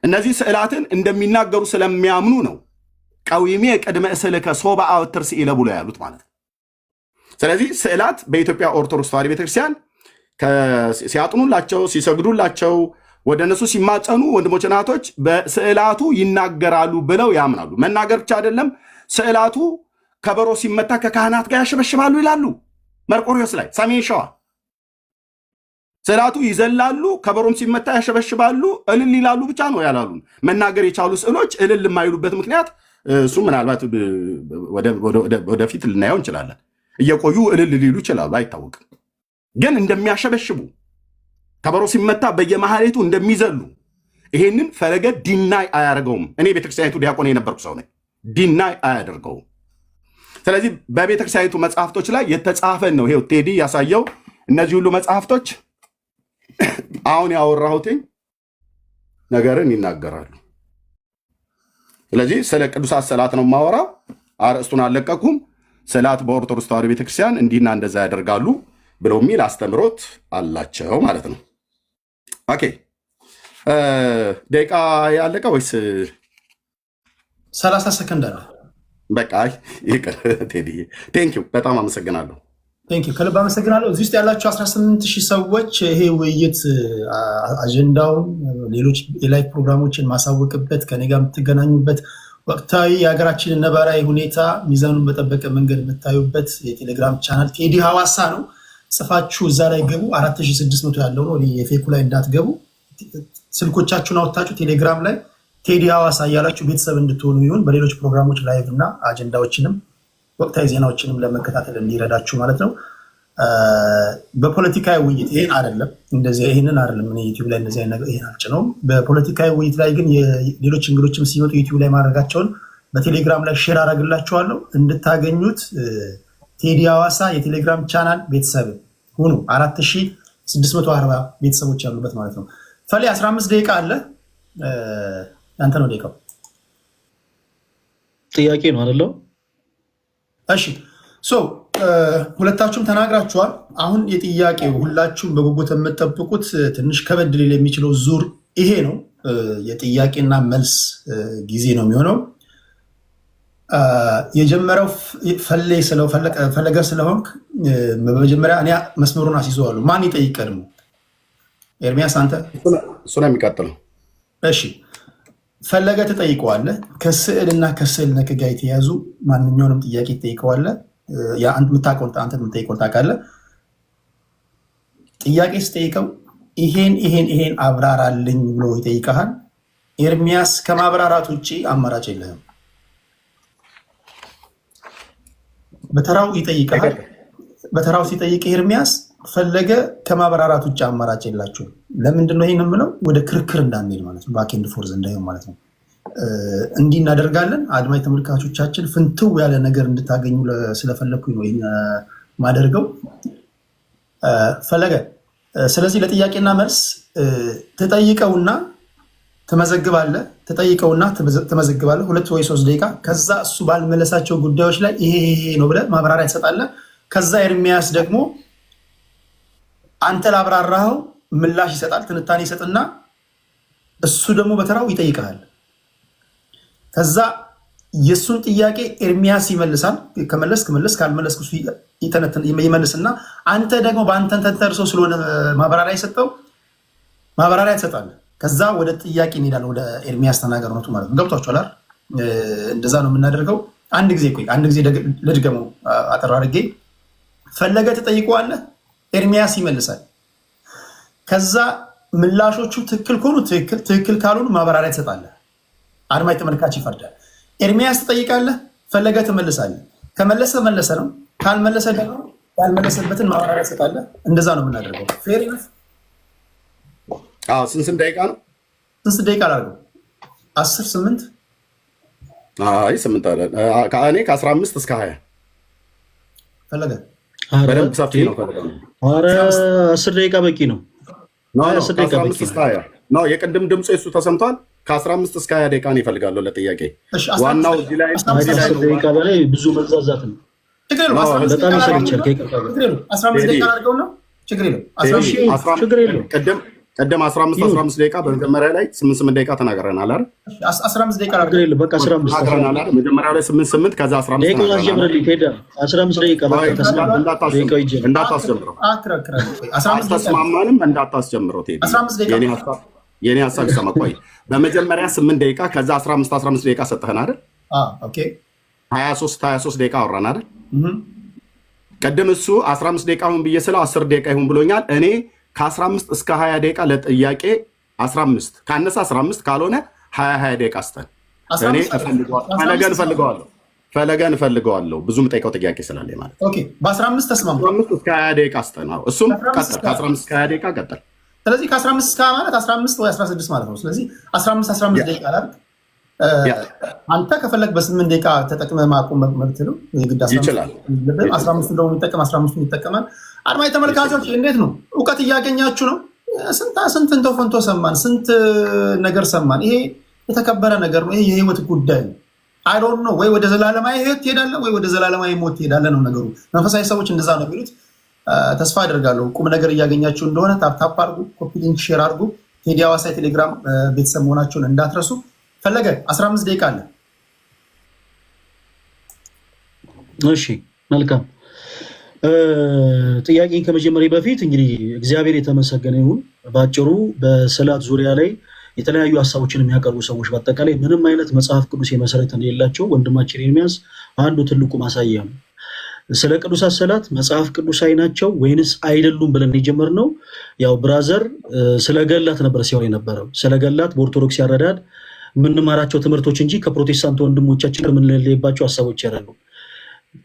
እነዚህ ስዕላትን እንደሚናገሩ ስለሚያምኑ ነው ቀዊሜ ቅድመ እስልከ ሶባ አወትርስ ኢለ ብሎ ያሉት ማለት ነው። ስለዚህ ስዕላት በኢትዮጵያ ኦርቶዶክስ ተዋሕዶ ቤተክርስቲያን ሲያጥኑላቸው፣ ሲሰግዱላቸው፣ ወደ እነሱ ሲማጸኑ ወንድሞች እናቶች በስዕላቱ ይናገራሉ ብለው ያምናሉ። መናገር ብቻ አይደለም፣ ስዕላቱ ከበሮ ሲመታ ከካህናት ጋር ያሸበሽባሉ ይላሉ። መርቆሪዎስ ላይ ሰሜን ሸዋ ስዕላቱ ይዘላሉ፣ ከበሮም ሲመታ ያሸበሽባሉ፣ እልል ይላሉ ብቻ ነው ያላሉን። መናገር የቻሉ ስዕሎች እልል የማይሉበት ምክንያት እሱ ምናልባት ወደፊት ልናየው እንችላለን። እየቆዩ እልል ሊሉ ይችላሉ፣ አይታወቅም። ግን እንደሚያሸበሽቡ ከበሮ ሲመታ በየመሐሌቱ እንደሚዘሉ ይሄንን ፈለገ ዲናይ አያደርገውም። እኔ ቤተክርስቲያኒቱ ዲያቆን የነበርኩ ሰው ነኝ። ዲናይ አያደርገውም። ስለዚህ በቤተክርስቲያኒቱ መጽሐፍቶች ላይ የተጻፈን ነው። ይሄው ቴዲ ያሳየው እነዚህ ሁሉ መጽሐፍቶች አሁን ያወራሁትኝ ነገርን ይናገራሉ። ስለዚህ ስለ ቅዱሳት ስዕላት ነው የማወራው። አርዕስቱን አልለቀኩም። ስዕላት በኦርቶዶክስ ተዋሕዶ ቤተክርስቲያን እንዲህና እንደዛ ያደርጋሉ ብለው የሚል አስተምሮት አላቸው ማለት ነው። ኦኬ ደቂቃ ያለቀ ወይስ 30 ሰከንድ አለ? በቃ ይቅር ቴዲ። ቴንኪው በጣም አመሰግናለሁ። ከልብ አመሰግናለሁ። እዚህ ውስጥ ያላችሁ 18,000 ሰዎች ይሄ ውይይት አጀንዳውን ሌሎች የላይቭ ፕሮግራሞችን ማሳወቅበት ከኔ ጋር የምትገናኙበት ወቅታዊ የሀገራችንን ነባራዊ ሁኔታ ሚዛኑን በጠበቀ መንገድ የምታዩበት የቴሌግራም ቻናል ቴዲ ሐዋሳ ነው። ጽፋችሁ እዛ ላይ ገቡ። 4600 ያለው ነው። የፌኩ ላይ እንዳትገቡ። ስልኮቻችሁን አወጣችሁ ቴሌግራም ላይ ቴዲ ሐዋሳ እያላችሁ ቤተሰብ እንድትሆኑ ይሁን። በሌሎች ፕሮግራሞች ላይቭ እና አጀንዳዎችንም ወቅታዊ ዜናዎችንም ለመከታተል እንዲረዳችሁ ማለት ነው። በፖለቲካዊ ውይይት ይሄን አይደለም እንደዚህ ይሄንን አይደለም እኔ ዩቲዩብ ላይ እንደዚህ አይነት ይሄን አልጭነውም። በፖለቲካዊ ውይይት ላይ ግን ሌሎች እንግዶችም ሲመጡ ዩቲዩብ ላይ ማድረጋቸውን በቴሌግራም ላይ ሼር አደርግላችኋለሁ እንድታገኙት። ቴዲ ሐዋሳ የቴሌግራም ቻናል ቤተሰብ ሁኑ። 4640 ቤተሰቦች ያሉበት ማለት ነው። ፈሌ 15 ደቂቃ አለ። ያንተ ነው ደቂቃው። ጥያቄ ነው አይደለም? እሺ ሁለታችሁም ተናግራችኋል። አሁን የጥያቄው ሁላችሁም በጉጉት የምትጠብቁት ትንሽ ከበድ ሊል የሚችለው ዙር ይሄ ነው። የጥያቄና መልስ ጊዜ ነው የሚሆነው። የጀመረው ፈለገ ስለሆንክ በመጀመሪያ እኔ መስመሩን አስይዘዋለሁ። ማን ይጠይቅ ቀድሞ? ኤርሚያስ አንተ? እሱ ነው የሚቀጥለው። እሺ ፈለገ ትጠይቀዋለህ። ከስዕልና ከስዕል ነክ ጋር የተያዙ ማንኛውንም ጥያቄ ትጠይቀዋለህ። አንተ የምታውቀውን ታውቃለህ። ጥያቄ ስጠይቀው ይሄን አብራራልኝ ብሎ ይጠይቀሃል። ኤርሚያስ ከማብራራት ውጭ አማራጭ የለህም። በተራው ይጠይቀሃል። በተራው ሲጠይቅ ኤርሚያስ ፈለገ ከማብራራት ውጭ አማራጭ የላችሁም። ለምንድነው ይሄን የምለው? ወደ ክርክር እንዳንሄድ ማለት ነው። ባክ ኤንድ ፎርዝ እንዳይሆን ማለት ነው። እንዲህ እናደርጋለን። አድማጭ ተመልካቾቻችን ፍንትው ያለ ነገር እንድታገኙ ስለፈለኩኝ ነው ይሄን ማደርገው። ፈለገ ስለዚህ ለጥያቄና መልስ ትጠይቀውና ትመዘግባለህ። ትጠይቀውና ትመዘግባለህ 2 ወይ 3 ደቂቃ። ከዛ እሱ ባልመለሳቸው ጉዳዮች ላይ ይሄ ነው ብለህ ማብራሪያ ትሰጣለህ። ከዛ ኤርሚያስ ደግሞ አንተ ላብራራኸው ምላሽ ይሰጣል፣ ትንታኔ ይሰጥና እሱ ደግሞ በተራው ይጠይቃል። ከዛ የእሱን ጥያቄ ኤርሚያስ ይመልሳል። ከመለስ ካልመለስክ እሱ ይመልስና አንተ ደግሞ በአንተን ተንተርሶ ስለሆነ ማብራሪያ የሰጠው ማብራሪያ ትሰጣለህ። ከዛ ወደ ጥያቄ እንሄዳለን። ወደ ኤርሚያስ ተናገር ነው ማለት ነው። ገብቷችኋል? እንደዛ ነው የምናደርገው። አንድ ጊዜ ልድገመው አጠር አድርጌ። ፈለገ ትጠይቀዋለህ፣ ኤርሚያስ ይመልሳል። ከዛ ምላሾቹ ትክክል ከሆኑ ትክክል ካልሆኑ ማብራሪያ ትሰጣለህ። አድማጭ ተመልካች ይፈርዳል። ኤርሚያስ ትጠይቃለህ፣ ፈለገ ትመልሳለህ። ከመለሰ መለሰ ነው፣ ካልመለሰ ደግሞ ያልመለሰበትን ማብራሪያ ትሰጣለህ። እንደዛ ነው የምናደርገው። ፌር ነው። ስንት ደቂቃ ነው? ስንት ደቂቃ ላድርገው? 10 8 አይ 8 አለ። እኔ ከ15 እስከ 20 ፈለገ በደንብ ሰፊ ነው። ኧረ 10 ደቂቃ በቂ ነው። የቅድም ድምፁ የሱ ተሰምቷል። ከ15 እስከ 20 ደቂቃ ነው ይፈልጋለሁ ለጥያቄ። ዋናው እዚህ ላይ 10 ደቂቃ በላይ ብዙ መዛዛት ነው። በጣም ይሰለቻል። 15 ደቂቃ አድርገውና ችግር የለውም። ቀደም 15 ደቂቃ በመጀመሪያ ላይ 8 ደቂቃ ተናግረናል አይደል? 15 ደቂቃ በቃ 15 መጀመሪያ ላይ 8 ከዛ 15 እንዳታስጀምረው አስተስማማንም እንዳታስጀምረው የኔ ሀሳብ ይሰማ። ቆይ በመጀመሪያ 8 ደቂቃ ከዛ 15 ደቂቃ ሰጠህን አይደል? 23 ደቂቃ አወራን አይደል? ቀደም እሱ 15 ደቂቃ ሁን ብዬ ስለው 10 ደቂቃ ይሁን ብሎኛል። እኔ ከ15 እስከ 20 ደቂቃ ለጥያቄ 15 ካነሳ 15 ካልሆነ 20 ደቂቃ ስጠን። እኔ ፈለገን እፈልገዋለሁ ብዙ የምጠይቀው ጥያቄ ስላለኝ ማለት ኦኬ። በ15 ተስማሙ። 15 እስከ 20 ደቂቃ ስጠን። እሱም ቀጥል፣ ከ15 እስከ 20 ደቂቃ ቀጥል። ስለዚህ ከ15 እስከ 20 ማለት 15 ወይ 16 ማለት ነው። ስለዚህ 15 ደቂቃ ላይ አንተ ከፈለግ በ8 ደቂቃ ተጠቅመህ ማቆም መብት ነው። የግድ ይችላል። 15 ደግሞ የሚጠቀም 15 ይጠቀማል። አድማጭ ተመልካቾች እንዴት ነው? እውቀት እያገኛችሁ ነው? ስንት እንተው ፈንቶ ሰማን፣ ስንት ነገር ሰማን። ይሄ የተከበረ ነገር ነው። ይሄ የህይወት ጉዳይ ነው። አይ ዶንት ኖ ወይ ወደ ዘላለማዊ ህይወት ትሄዳለህ ወይ ወደ ዘላለማዊ ሞት ትሄዳለህ ነው ነገሩ። መንፈሳዊ ሰዎች እንደዛ ነው የሚሉት። ተስፋ አደርጋለሁ ቁም ነገር እያገኛችሁ እንደሆነ። ታፕ አድርጉ፣ ኮፒ ሊንክ ሼር አድርጉ። ቴዲ ሐዋሳ ቴሌግራም ቤተሰብ መሆናችሁን እንዳትረሱ። ፈለገ 15 ደቂቃ አለ። እሺ መልካም። ጥያቄን ከመጀመሪያ በፊት እንግዲህ እግዚአብሔር የተመሰገነ ይሁን። በአጭሩ በሰላት ዙሪያ ላይ የተለያዩ ሀሳቦችን የሚያቀርቡ ሰዎች በአጠቃላይ ምንም አይነት መጽሐፍ ቅዱስ የመሰረት እንደሌላቸው ወንድማችን ኤርሚያስ አንዱ ትልቁ ማሳያ ነው። ስለ ቅዱሳት ሰላት መጽሐፍ ቅዱሳዊ ናቸው ወይንስ አይደሉም ብለን የጀመርነው ያው ብራዘር ስለ ገላት ነበር ሲሆን የነበረው። ስለ ገላት በኦርቶዶክስ ያረዳድ የምንማራቸው ትምህርቶች እንጂ ከፕሮቴስታንት ወንድሞቻችን የምንለይባቸው ሀሳቦች ያሉ።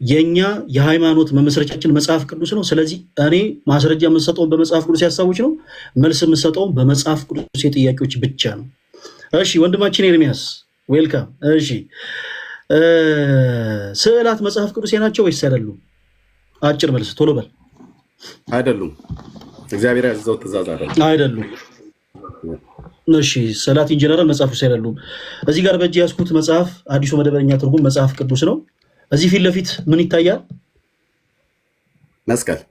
የኛ የሃይማኖት መመስረቻችን መጽሐፍ ቅዱስ ነው። ስለዚህ እኔ ማስረጃ የምንሰጠውን በመጽሐፍ ቅዱስ ሀሳቦች ነው፣ መልስ የምንሰጠውን በመጽሐፍ ቅዱስ ጥያቄዎች ብቻ ነው። እሺ ወንድማችን ኤርሚያስ ዌልካም። እሺ ስዕላት መጽሐፍ ቅዱስ ናቸው ወይስ አይደሉም? አጭር መልስ ቶሎ በል። አይደሉም። እግዚአብሔር ያዘዘው ትእዛዝ አይደሉም። እሺ ስዕላት ኢንጀነራል መጽሐፍ ቅዱስ አይደሉም። እዚህ ጋር በእጅ ያዝኩት መጽሐፍ አዲሱ መደበኛ ትርጉም መጽሐፍ ቅዱስ ነው። እዚህ ፊት ለፊት ምን ይታያል? መስቀል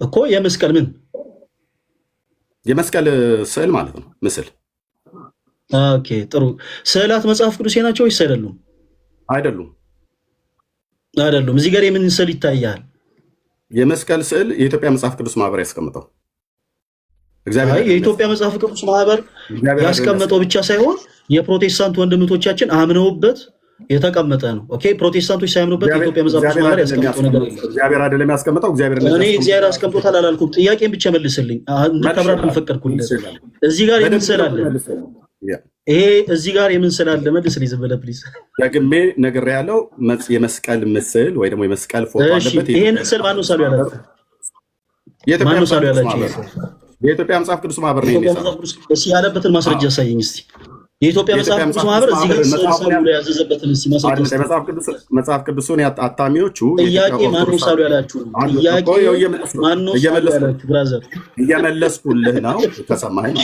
እኮ የመስቀል ምን የመስቀል ስዕል ማለት ነው። ምስል። ኦኬ ጥሩ። ስዕላት መጽሐፍ ቅዱስ ናቸው ወይስ አይደሉም? አይደሉም። አይደሉም። እዚህ ጋር የምን ስዕል ይታያል? የመስቀል ስዕል የኢትዮጵያ መጽሐፍ ቅዱስ ማህበር ያስቀምጠው። የኢትዮጵያ መጽሐፍ ቅዱስ ማህበር ያስቀመጠው ብቻ ሳይሆን የፕሮቴስታንት ወንድምቶቻችን አምነውበት የተቀመጠ ነው። ኦኬ ፕሮቴስታንቶች ሳያምኑበት የኢትዮጵያ መጽሐፍ ቅዱስ ማህበር ያስቀመጠው ነገር የለም። እግዚአብሔር አይደለም ያስቀመጠው። እኔ እግዚአብሔር አስቀምጦታል አላልኩም። ጥያቄን ብቻ መልስልኝ። እንድታብራራ አልፈቀድኩልህ። እዚህ ጋር የምን ስዕል አለ? ይሄ እዚህ ጋር የምን ስዕል አለ? መልስልኝ ዝም ብለህ ፕሊዝ። ደግሜ ነግሬሃለሁ። የመስቀል ምስል ወይ ደግሞ የመስቀል ፎቶ አለበት። ይሄን ስዕል ማነው ሳሉ ያላችሁ? ማነው ሳሉ ያላችሁ? የኢትዮጵያ መጽሐፍ ቅዱስ ማህበር ነው የሚሰራው። እስኪ ያለበትን ማስረጃ አሳየኝ እስቲ። የኢትዮጵያ መጽሐፍ ቅዱስ ማህበር እዚህ ጋር ሳሉ ላይ ያዘዘበትን እስቲ ማስረጃ። መጽሐፍ ቅዱስን አታሚዎቹ ጥያቄ ማነው ሳሉ ያላችሁ? ጥያቄ ማነው ሳሉ ያላችሁ? ብራዘር እየመለስኩልህ ነው። ተሰማኸኝ?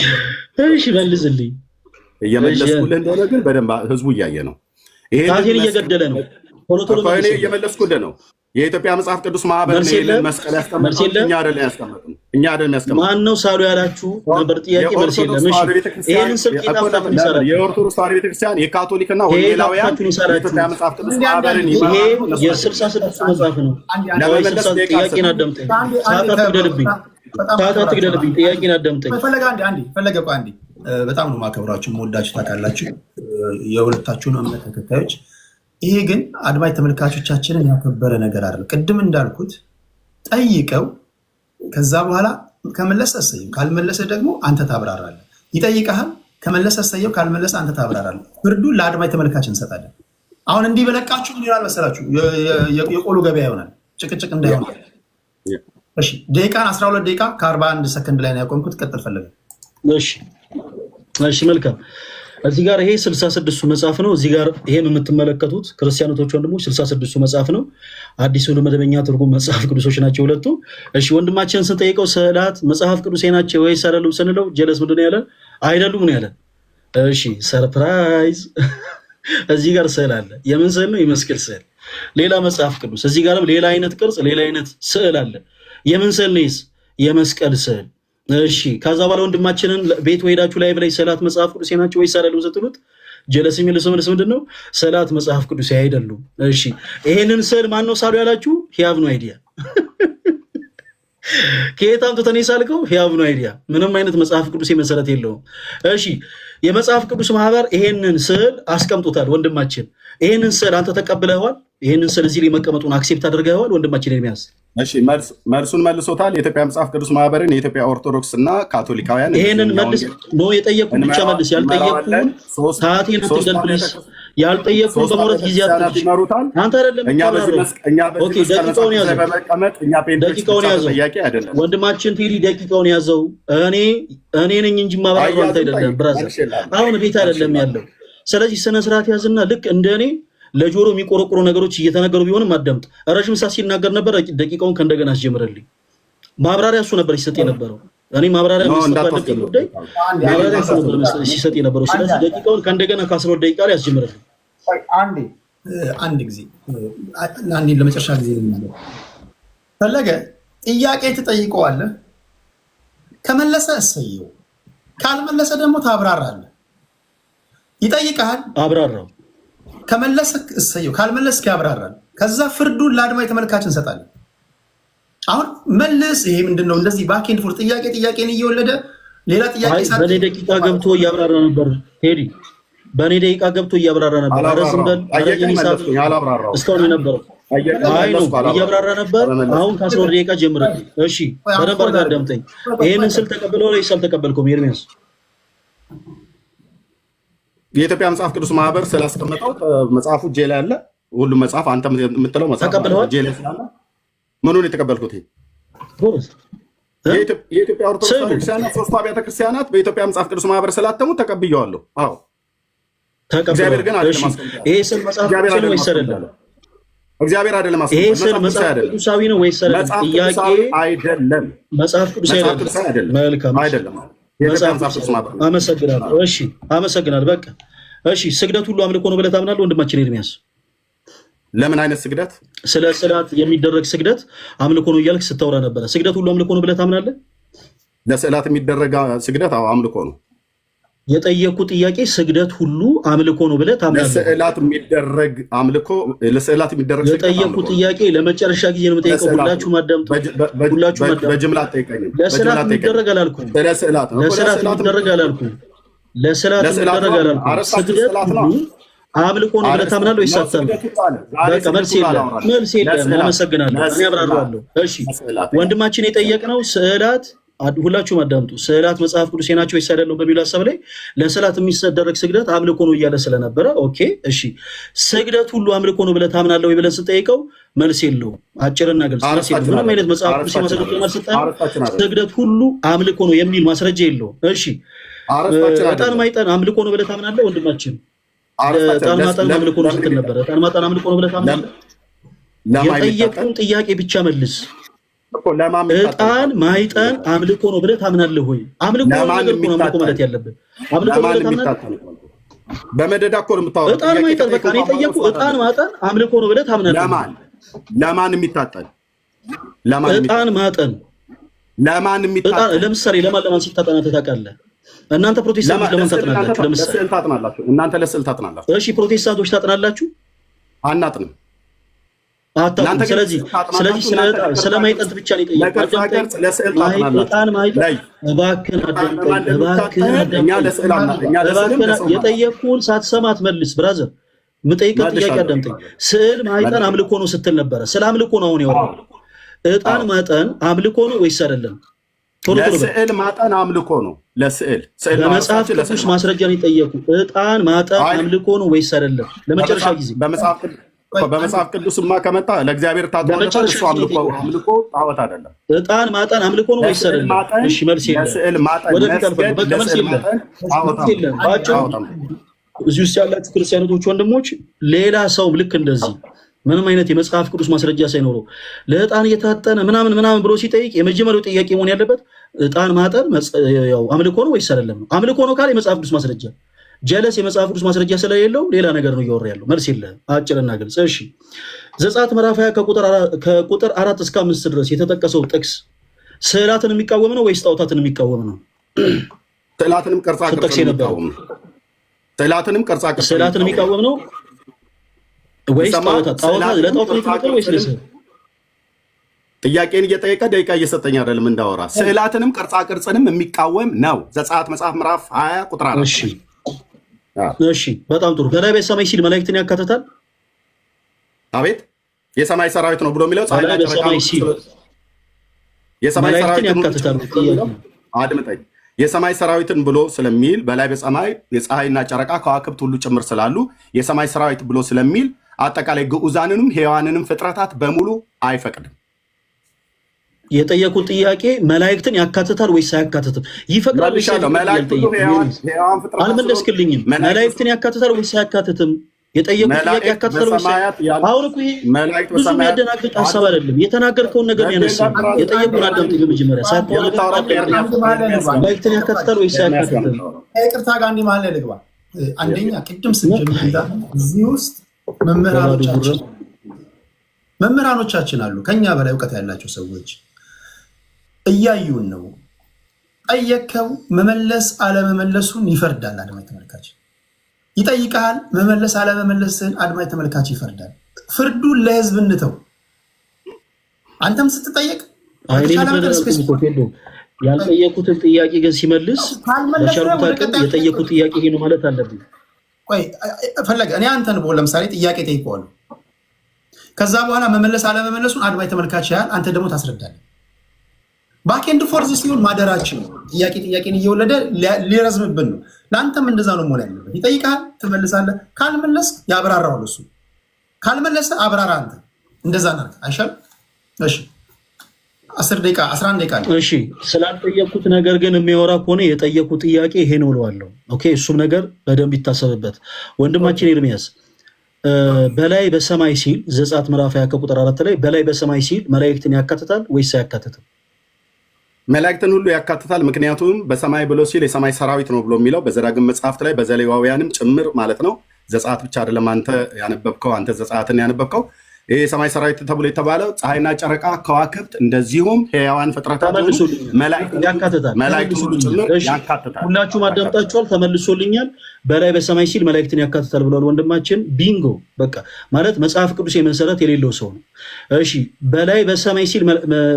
እሺ መልስልኝ። እየመለስኩልህ እንደሆነ ግን በደንብ ህዝቡ እያየ ነው። ይሄን እየገደለ ነው። ቶሎ እኔ እየመለስኩልህ ነው። የኢትዮጵያ መጽሐፍ ቅዱስ ማህበር ነው መስቀል ያስቀመጠው። እኛ አይደለም ያስቀመጥነው። ማነው ሳሉ ያላችሁ ነበር ጥያቄ። መልስ የለም። እሺ ይሄንን ስልክ የታፋቱን ይሰራል። የኦርቶዶክስ ተዋሕዶ ቤተክርስቲያን የካቶሊክና ወንጌላውያን የኢትዮጵያ መጽሐፍ ቅዱስ ማህበርን ይሄ የ66 መጽሐፍ ነው። ለመመለስ ጥያቄን አዳምጠኝ። ሰዓት አትግደልብኝ። ጥያቄን አዳምጠኝ። ፈለገ አንዴ በጣም ነው ማከብራችሁ፣ መወዳችሁ ታውቃላችሁ፣ የሁለታችሁን እምነት ተከታዮች። ይሄ ግን አድማጭ ተመልካቾቻችንን ያከበረ ነገር አይደለም። ቅድም እንዳልኩት ጠይቀው ከዛ በኋላ ከመለሰ እሰየው፣ ካልመለሰ ደግሞ አንተ ታብራራለህ። ይጠይቀሃል። ከመለሰ እሰየው፣ ካልመለሰ አንተ ታብራራለህ። ፍርዱን ለአድማጭ ተመልካች እንሰጣለን። አሁን እንዲህ በለቃችሁ ምን ይሆናል መሰላችሁ? የቆሎ ገበያ ይሆናል። ጭቅጭቅ እንዳይሆን። እሺ ደቂቃን 12 ደቂቃ ከ41 ሰከንድ ላይ ነው ያቆምኩት። ቀጥል ፈለገ። እሺ መልካም። እዚህ ጋር ይሄ 66ሱ መጽሐፍ ነው። እዚህ ጋር ይሄን የምትመለከቱት ክርስቲያኖቶች ወንድሞች 66ሱ መጽሐፍ ነው። አዲሱ መደበኛ ትርጉም መጽሐፍ ቅዱሶች ናቸው ሁለቱ። እሺ ወንድማችንን ስንጠይቀው ስዕላት መጽሐፍ ቅዱሴ ናቸው ወይስ አይደሉም ስንለው ጀለስ ምንድን ነው ያለን? አይደሉም ነው ያለን። እሺ ሰርፕራይዝ። እዚህ ጋር ስዕል አለ። የምን ስዕል ነው? የመስቀል ስዕል። ሌላ መጽሐፍ ቅዱስ እዚህ ጋርም ሌላ አይነት ቅርጽ፣ ሌላ አይነት ስዕል አለ። የምን ስዕል ነው? የመስቀል ስዕል። እሺ ከዛ በኋላ ወንድማችንን ቤት ሄዳችሁ ላይ ብላይ ስዕላት መጽሐፍ ቅዱሴ ናቸው ወይስ አይደሉም ስትሉት ጀለስ የሚልሰው መልስ ምንድን ነው? ስዕላት መጽሐፍ ቅዱሴ አይደሉም። እሺ ይሄንን ስዕል ማን ነው ሳሉ ያላችሁ? ሂያቭ ኖ አይዲያ። ከየት አምጥተን የሳልከው? ሂያቭ ኖ አይዲያ። ምንም አይነት መጽሐፍ ቅዱሴ መሰረት የለውም። እሺ የመጽሐፍ ቅዱስ ማህበር ይሄንን ስዕል አስቀምጦታል። ወንድማችን ይሄንን ስዕል አንተ ተቀብለዋል? ይሄንን ስዕል እዚህ ላይ መቀመጡን አክሴፕት አድርገዋል? ወንድማችን ኤርሚያስ እሺ መልሱን መልሶታል። የኢትዮጵያ መጽሐፍ ቅዱስ ማህበርን የኢትዮጵያ ኦርቶዶክስ እና ካቶሊካውያን ይሄንን መልስ ነው የጠየቁን። ብቻ መልስ ያልጠየቁን ሰዓቴን አትግደል ፕሊስ። ያልጠየቁን በሞረት ጊዜያት ይመሩታል። አንተ አይደለም እኛ ደቂቃውን ያዘው፣ ደቂቃውን ያዘው ወንድማችን ቴዲ ደቂቃውን ያዘው። እኔ ነኝ እንጂ ማብራሪያ አንተ አይደለም ብራዘር። አሁን ቤት አይደለም ያለው። ስለዚህ ስነ ስርዓት ያዝና ልክ እንደኔ ለጆሮ የሚቆረቆሩ ነገሮች እየተነገሩ ቢሆንም አዳምጥ። ረጅም ሰዓት ሲናገር ነበር። ደቂቃውን ከእንደገና አስጀምረልኝ። ማብራሪያ እሱ ነበር ሲሰጥ የነበረው። እኔ ማብራሪያ ሲሰጥ የነበረው። ስለዚህ ደቂቃውን ከእንደገና ከ12 ደቂቃ ላይ አስጀምረልኝ። አንድ ጊዜ ለመጨረሻ ጊዜ ፈለገ ጥያቄ ትጠይቀዋለህ። ከመለሰ እሰየው፣ ካልመለሰ ደግሞ ታብራራለህ። ይጠይቀሃል፣ አብራራው። ከመለስ እሰየው፣ ካልመለስ ያብራራል። ከዛ ፍርዱን ለአድማጭ ተመልካች እንሰጣለን። አሁን መልስ። ይሄ ምንድነው? እንደዚህ ባክ ኤንድ ፎርት ጥያቄን እየወለደ ሌላ ጥያቄ በኔ ደቂቃ ገብቶ እያብራራ ነበር ቴዲ። በኔ ደቂቃ ገብቶ እያብራራ ነበር። አረዝም በል እስካሁን የነበረው አይ ነው እያብራራ ነበር። አሁን ከ12 ደቂቃ ጀምረን። እሺ በደንብ አድርገህ አዳምጠኝ። ይሄንን ስል ተቀበለው ወይስ አልተቀበልከውም ኤርሚያስ? የኢትዮጵያ መጽሐፍ ቅዱስ ማህበር ስላስቀመጠው መጽሐፉ እጄ ላይ አለ። ሁሉም መጽሐፍ አንተ የምትለው መጽሐፍ እጄ ላይ ስላለ ምኑን የተቀበልኩት? የኢትዮጵያ ኦርቶዶክስ ክርስቲያናት ሶስቱ አብያተ ክርስቲያናት በኢትዮጵያ መጽሐፍ ቅዱስ ማህበር ስላተሙ ተቀብየዋለሁ። አዎ እግዚአብሔር ግን አይደለም። ይሄ ስል መጽሐፍ ቅዱስ ነው ወይስ አይደለም? እግዚአብሔር አይደለም። ይሄ ስል መጽሐፍ ቅዱሳዊ ነው ወይስ አይደለም? ጥያቄ አይደለም። መጽሐፍ ቅዱስ አይደለም። መልካም አይደለም። አመሰግናለሁ። እሺ አመሰግናለሁ። በቃ እሺ ስግደት ሁሉ አምልኮ ነው ብለህ ታምናለህ ወንድማችን ኤርሚያስ? ለምን አይነት ስግደት? ስለ ስዕላት የሚደረግ ስግደት አምልኮ ነው እያልክ ስታወራ ነበረ። ስግደት ሁሉ አምልኮ ነው ብለህ ታምናለህ? ለስዕላት የሚደረግ ስግደት አዎ አምልኮ ነው። የጠየቁ ጥያቄ ስግደት ሁሉ አምልኮ ነው ብለህ ታምናለህ? ለስዕላት የሚደረግ አምልኮ ለስዕላት የሚደረግ ስግደት የጠየቁ ጥያቄ ለመጨረሻ ጊዜ ነው የምጠይቀው። ሁላችሁም አዳምጡ። ሁላችሁም አዳምጡ። በጅምላ አትጠይቀኝም። ለስዕላት የሚደረግ አላልኩም። ለስዕላት የሚደረግ አላልኩም። ለስዕላት የሚደረግ አላልኩም። ስግደት ሁሉ አምልኮ ነው ብለህ ታምናለህ ወይስ አታምንም? በቃ መልስ የለም። መልስ የለም። አመሰግናለሁ። እኔ አብራራለሁ። እሺ ወንድማችን የጠየቅነው ስዕላት ሁላችሁም አዳምጡ። ስዕላት መጽሐፍ ቅዱሴ ናቸው ወይስ አይደለም በሚለው ሀሳብ ላይ ለስዕላት የሚደረግ ስግደት አምልኮ ነው እያለ ስለነበረ ኦኬ እሺ ስግደት ሁሉ አምልኮ ነው ብለህ ታምናለህ ወይ ብለን ስጠይቀው መልስ የለውም። አጭርና ግልጽ መልስ የለውም። ምንም አይነት መጽሐፍ ቅዱስ ማስረጃ ማልሰጠን ስግደት ሁሉ አምልኮ ነው የሚል ማስረጃ የለውም። እሺ ዕጣን ማይጠን አምልኮ ነው ብለህ ታምናለህ ወንድማችን? ዕጣን ማጠን አምልኮ ነው ስትል ነበረ። ዕጣን ማጠን አምልኮ ነው ብለህ ታምናለህ? የጠየቁን ጥያቄ ብቻ መልስ። ዕጣን ማይጠን አምልኮ ነው ብለህ ታምናለህ ወይ? አምልኮ ነው አምልኮ ማለት ያለብህ አምልኮ ነው ታምናለህ? በመደዳ እኮ ነው የምታወራው። ዕጣን ማይጠን በቃ እኔ ጠየቁ። ዕጣን ማጠን አምልኮ ነው ብለህ ታምናለህ? ለማን የሚታጠን? ዕጣን ማጠን ለማን የሚታጠን? ለምሳሌ ለማን ሲታጠን ታውቃለህ? እናንተ ፕሮቴስታንቶች ለምን ታጥናላችሁ? ለምሳሌ ታጥናላችሁ። እናንተ ለስዕል ታጥናላችሁ። እሺ ፕሮቴስታንቶች ታጥናላችሁ? አናጥንም። ስለዚህ ስለማይጠንት ብቻ ነው የጠየቅኩህን ሳትሰማ አትመልስ ብራዘር። የምጠይቅህን ጥያቄ አዳምጠኝ። ስዕል ማይጠን አምልኮ ነው ስትል ነበረ። ስለ አምልኮ ነው አሁን ያወራው። ዕጣን ማጠን አምልኮ ነው ወይስ አይደለም? ቶሎ ቶሎ ለስዕል ማጠን አምልኮ ነው። ለስዕል በመጽሐፍ ቅዱስ ማስረጃ ነው የጠየቁ። ዕጣን ማጠን አምልኮ ነው ወይስ አይደለም? ለመጨረሻ ጊዜ በመጽሐፍ ቅዱስማ ከመጣ ለእግዚአብሔር ታጥቦ እሱ አምልኮ ጣዖት አይደለም። ዕጣን ማጠን አምልኮ ነው ወይስ አይደለም? እሺ መልስ የለም። ለስዕል ማጠን መልስ የለም። ባጭሩ እዚህ ውስጥ ያላችሁ ክርስቲያኖች ወንድሞች፣ ሌላ ሰው ልክ እንደዚህ ምንም አይነት የመጽሐፍ ቅዱስ ማስረጃ ሳይኖረው ለዕጣን እየታጠነ ምናምን ብሎ ሲጠይቅ የመጀመሪያው ጥያቄ መሆን ያለበት ዕጣን ማጠን አምልኮ ነው ወይስ አይደለም ነው። አምልኮ ነው ካለ የመጽሐፍ ቅዱስ ማስረጃ፣ ጀለስ የመጽሐፍ ቅዱስ ማስረጃ ስለሌለው ሌላ ነገር ነው እያወራ ያለው። መልስ የለህም። አጭርና ግልጽ። እሺ ዘጸአት ምዕራፍ 20 ከቁጥር 4 እስከ 5 ድረስ የተጠቀሰው ጥቅስ ስዕላትን የሚቃወም ነው ወይስ ጣዖታትን የሚቃወም ነው? ስዕላትንም ቅርጻ ቅርጽ የሚቃወም ነው። ስዕላትን የሚቃወም ነው ወይስ ጣዖታት? ለጣዖት ነው የተመጣው ወይስ ለስዕል? ጥያቄን እየጠየቀ ደቂቃ እየሰጠኝ አይደለም እንዳወራ። ስዕላትንም ቅርጻ ቅርጽንም የሚቃወም ነው። ዘጸአት መጽሐፍ ምዕራፍ 20 ቁጥር 4። እሺ በጣም ጥሩ። በላይ በሰማይ ሲል መላእክትን ያካትታል? አቤት የሰማይ ሰራዊት ነው ብሎ የሚለው ፀሐይና ጨረቃ የሰማይ ሰራዊት ያካትታል። አድምጠኝ። የሰማይ ሰራዊትን ብሎ ስለሚል በላይ በሰማይ የፀሐይና ጨረቃ ከዋክብት ሁሉ ጭምር ስላሉ የሰማይ ሰራዊት ብሎ ስለሚል አጠቃላይ ግዑዛንንም ሕያዋንንም ፍጥረታት በሙሉ አይፈቅድም። የጠየቁት ጥያቄ መላእክትን ያካትታል ወይስ አያካትትም? ይፈቅዳል ወይስ አልመለስክልኝም። መላእክትን ያካትታል ወይስ አያካትትም? የጠየቁት ጥያቄ ያካትታል ወይስ አሁን እኮ ይሄ ብዙ የሚያደናግጥ ሀሳብ አይደለም። የተናገርከውን ነገር ያነሳው የጠየቁን አዳምጥ። በመጀመሪያ መላእክትን ያካትታል ወይስ አያካትትም? ይቅርታ ጋር እንዲህ ማለት ልግባ። አንደኛ ቅድም ስንጀምር እዚህ ውስጥ መምህራኖቻችን አሉ፣ ከኛ በላይ እውቀት ያላቸው ሰዎች እያዩን ነው። ጠየከው መመለስ አለመመለሱን ይፈርዳል አድማጭ ተመልካች። ይጠይቃል መመለስ አለመመለስን አድማጭ ተመልካች ይፈርዳል። ፍርዱን ለህዝብ እንተው። አንተም ስትጠየቅ ያልጠየቁትን ጥያቄ ግን ሲመልስ የጠየቁት ጥያቄ ይሄ ነው ማለት አለብኝ። ቆይ ፈለገ እኔ አንተን ለምሳሌ ጥያቄ ጠይቀዋለሁ። ከዛ በኋላ መመለስ አለመመለሱን አድማጭ ተመልካች ያህል አንተ ደግሞ ታስረዳለህ። ባኬንድ ፎርዝ ሲሆን ማደራችን ጥያቄን እየወለደ ሊረዝምብን ነው። ለአንተም እንደዛ ነው መሆን ያለበት። ይጠይቃል፣ ትመልሳለህ። ካልመለስ ያብራራዋል እሱ። ካልመለሰ አብራራ አንተ። እንደዛ ናት አይሻል? እሺ 10 ደቂቃ 11 ደቂቃ። እሺ ስላልጠየቁት ነገር ግን የሚያወራ ከሆነ የጠየቁት ጥያቄ ይሄ ነው እለዋለሁ። ኦኬ እሱም ነገር በደንብ ይታሰብበት። ወንድማችን ኤርሚያስ በላይ በሰማይ ሲል ዘጸአት ምዕራፍ 20 ቁጥር 4 ላይ በላይ በሰማይ ሲል መላእክትን ያካትታል ወይስ አያካትትም? መላእክትን ሁሉ ያካትታል። ምክንያቱም በሰማይ ብሎ ሲል የሰማይ ሰራዊት ነው ብሎ የሚለው በዘዳግም መጽሐፍት ላይ በዘሌዋውያንም ጭምር ማለት ነው። ዘጸአት ብቻ አይደለም አንተ ያነበብከው፣ አንተ ዘጸአትን ያነበብከው። ይህ የሰማይ ሰራዊት ተብሎ የተባለው ፀሐይና ጨረቃ፣ ከዋክብት፣ እንደዚሁም ሕያዋን ፍጥረታት መላእክት ሁሉ ጭምር ያካትታል። ሁላችሁም አዳምጣችኋል፣ ተመልሶልኛል። በላይ በሰማይ ሲል መላእክትን ያካትታል ብሏል ወንድማችን። ቢንጎ በቃ ማለት መጽሐፍ ቅዱስ የመሰረት የሌለው ሰው ነው። እሺ በላይ በሰማይ ሲል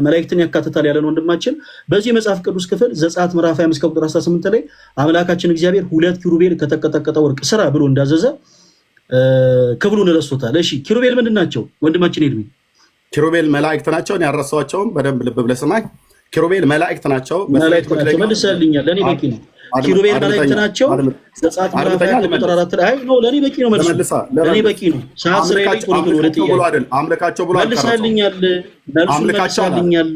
መላእክትን ያካትታል ያለን ወንድማችን በዚህ መጽሐፍ ቅዱስ ክፍል ዘጸአት ምዕራፍ 25 ቁጥር 18 ላይ አምላካችን እግዚአብሔር 2 ኪሩቤል ከተቀጠቀጠ ወርቅ ስራ ብሎ እንዳዘዘ ክብሉን ረስቶታል። እሺ ኪሩቤል ምንድን ናቸው ወንድማችን ኤርሚ? ኪሩቤል መላእክት ናቸው። ያረሳቸውም በደንብ ልብ ብለህ ስማኝ። ኪሩቤል መላእክት ናቸው። መልሰልኛል። ለእኔ በቂ ነው። ኪሩቤል መላእክት ናቸው። ዘጸአት ምዕራፍ 20 ቁጥር 4 ላይ ነው። ለእኔ በቂ ነው። ለእኔ በቂ ነው። ሰዓት ስለሌለኝ ቶሎ ቶሎ ወደ ጥያቄ አምልካቸው ብሎ መልሰልኛል። መልሰልኛል።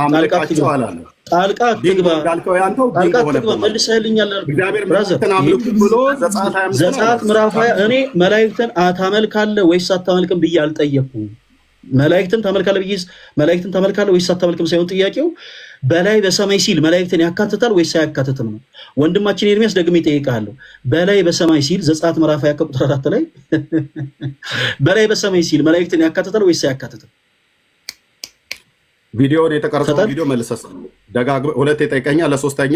አምልካቸው አላለ። ጣልቃ አትግባ። መልሰልኛል። ዘጸአት ምዕራፍ 20 እኔ መላእክትን ታመልካለህ ወይስ አታመልክም ብዬ አልጠየኩም። መላእክትን ታመልካለህ ወይስ አታመልክም ሳይሆን ጥያቄው በላይ በሰማይ ሲል መላእክትን ያካትታል ወይስ አያካትትም ነው። ወንድማችን ኤርሚያስ ደግሜ እጠይቅሃለሁ። በላይ በሰማይ ሲል ዘጸአት ምዕራፍ 20 ቁጥር 4 ላይ በላይ በሰማይ ሲል መላእክትን ያካትታል ወይስ አያካትትም? ቪዲዮውን የተቀረጸው ቪዲዮ መልሰስ ደጋግመህ ሁለቴ ጠይቀኛል። ለሶስተኛ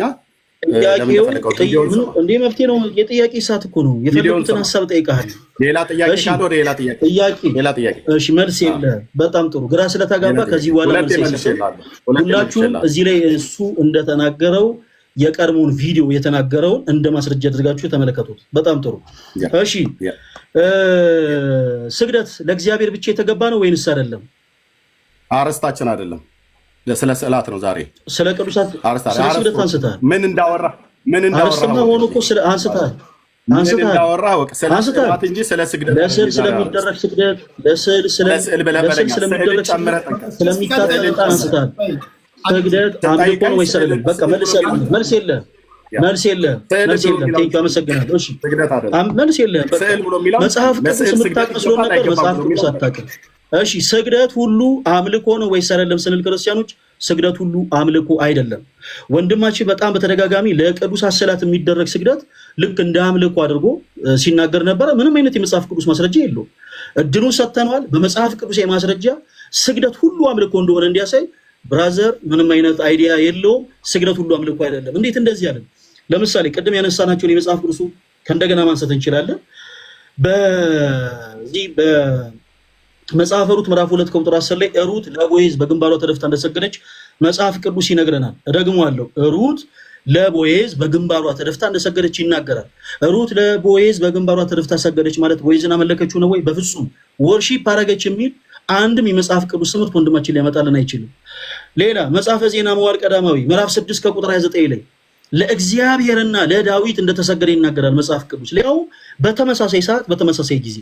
እንደ መፍትሄ ነው። የጥያቄ ሰዓት እኮ ነው። የፈለጉትን ሀሳብ ጠይቀሃል። ሌላ ጥያቄ ካለ ወደ ሌላ ጥያቄ። እሺ መልስ የለ። በጣም ጥሩ። ግራ ስለተጋባ ከዚህ በኋላ መልስ ይሰጣል። ሁላችሁም እዚህ ላይ እሱ እንደተናገረው የቀድሞውን ቪዲዮ የተናገረውን እንደ ማስረጃ አድርጋችሁ ተመለከቱት። በጣም ጥሩ። እሺ ስግደት ለእግዚአብሔር ብቻ የተገባ ነው ወይንስ አይደለም? አረስታችን አይደለም። ስለ ስዕላት ነው ዛሬ። ስለ ቅዱሳት ስለ ስግደት አንስተሃል። ምን እንዳወራ አርስትማ ሆኖ እኮ ስለ አንስተሃል እንጂ ስለ ስግደት ለስዕል ስለሚደረግ ስግደት ለስዕል ስለሚደረግ ስለሚታጠን አንስተሃል። ስግደት አምልኮ ነው ወይስ አይደለም? በቃ መልስ የለህም። ቴንኪው አመሰግናለሁ። እሺ መልስ የለህም። መጽሐፍ ቅዱስ የምታውቅ መስሎን ነበር። መጽሐፍ ቅዱስ አታውቅም። እሺ ስግደት ሁሉ አምልኮ ነው ወይስ አይደለም ስንል ክርስቲያኖች ስግደት ሁሉ አምልኮ አይደለም። ወንድማችን በጣም በተደጋጋሚ ለቅዱሳት ስዕላት የሚደረግ ስግደት ልክ እንደ አምልኮ አድርጎ ሲናገር ነበረ። ምንም አይነት የመጽሐፍ ቅዱስ ማስረጃ የለውም። እድሉን ሰጥተነዋል። በመጽሐፍ ቅዱስ ማስረጃ ስግደት ሁሉ አምልኮ እንደሆነ እንዲያሳይ ብራዘር ምንም አይነት አይዲያ የለውም። ስግደት ሁሉ አምልኮ አይደለም። እንዴት እንደዚህ ያለ? ለምሳሌ ቅድም ያነሳናቸውን የመጽሐፍ ቅዱሱ ከእንደገና ማንሳት እንችላለን። በዚህ በመጽሐፈ ሩት ምዕራፍ 2 ቁጥር 10 ላይ ሩት ለቦዔዝ በግንባሯ ተደፍታ እንደሰገደች መጽሐፍ ቅዱስ ይነግረናል። እደግመዋለሁ። ሩት ለቦዔዝ በግንባሯ ተደፍታ እንደሰገደች ይናገራል። ሩት ለቦዔዝ በግንባሯ ተደፍታ ሰገደች ማለት ቦዔዝን አመለከችው ነው ወይ? በፍጹም ወርሺፕ አረገች የሚል አንድም የመጽሐፍ ቅዱስ ትምህርት ወንድማችን ሊያመጣልን አይችልም። ሌላ መጽሐፈ ዜና መዋዕል ቀዳማዊ ምዕራፍ 6 ከቁጥር 29 ላይ ለእግዚአብሔርና ለዳዊት እንደተሰገደ ይናገራል መጽሐፍ ቅዱስ። ሊያው በተመሳሳይ ሰዓት በተመሳሳይ ጊዜ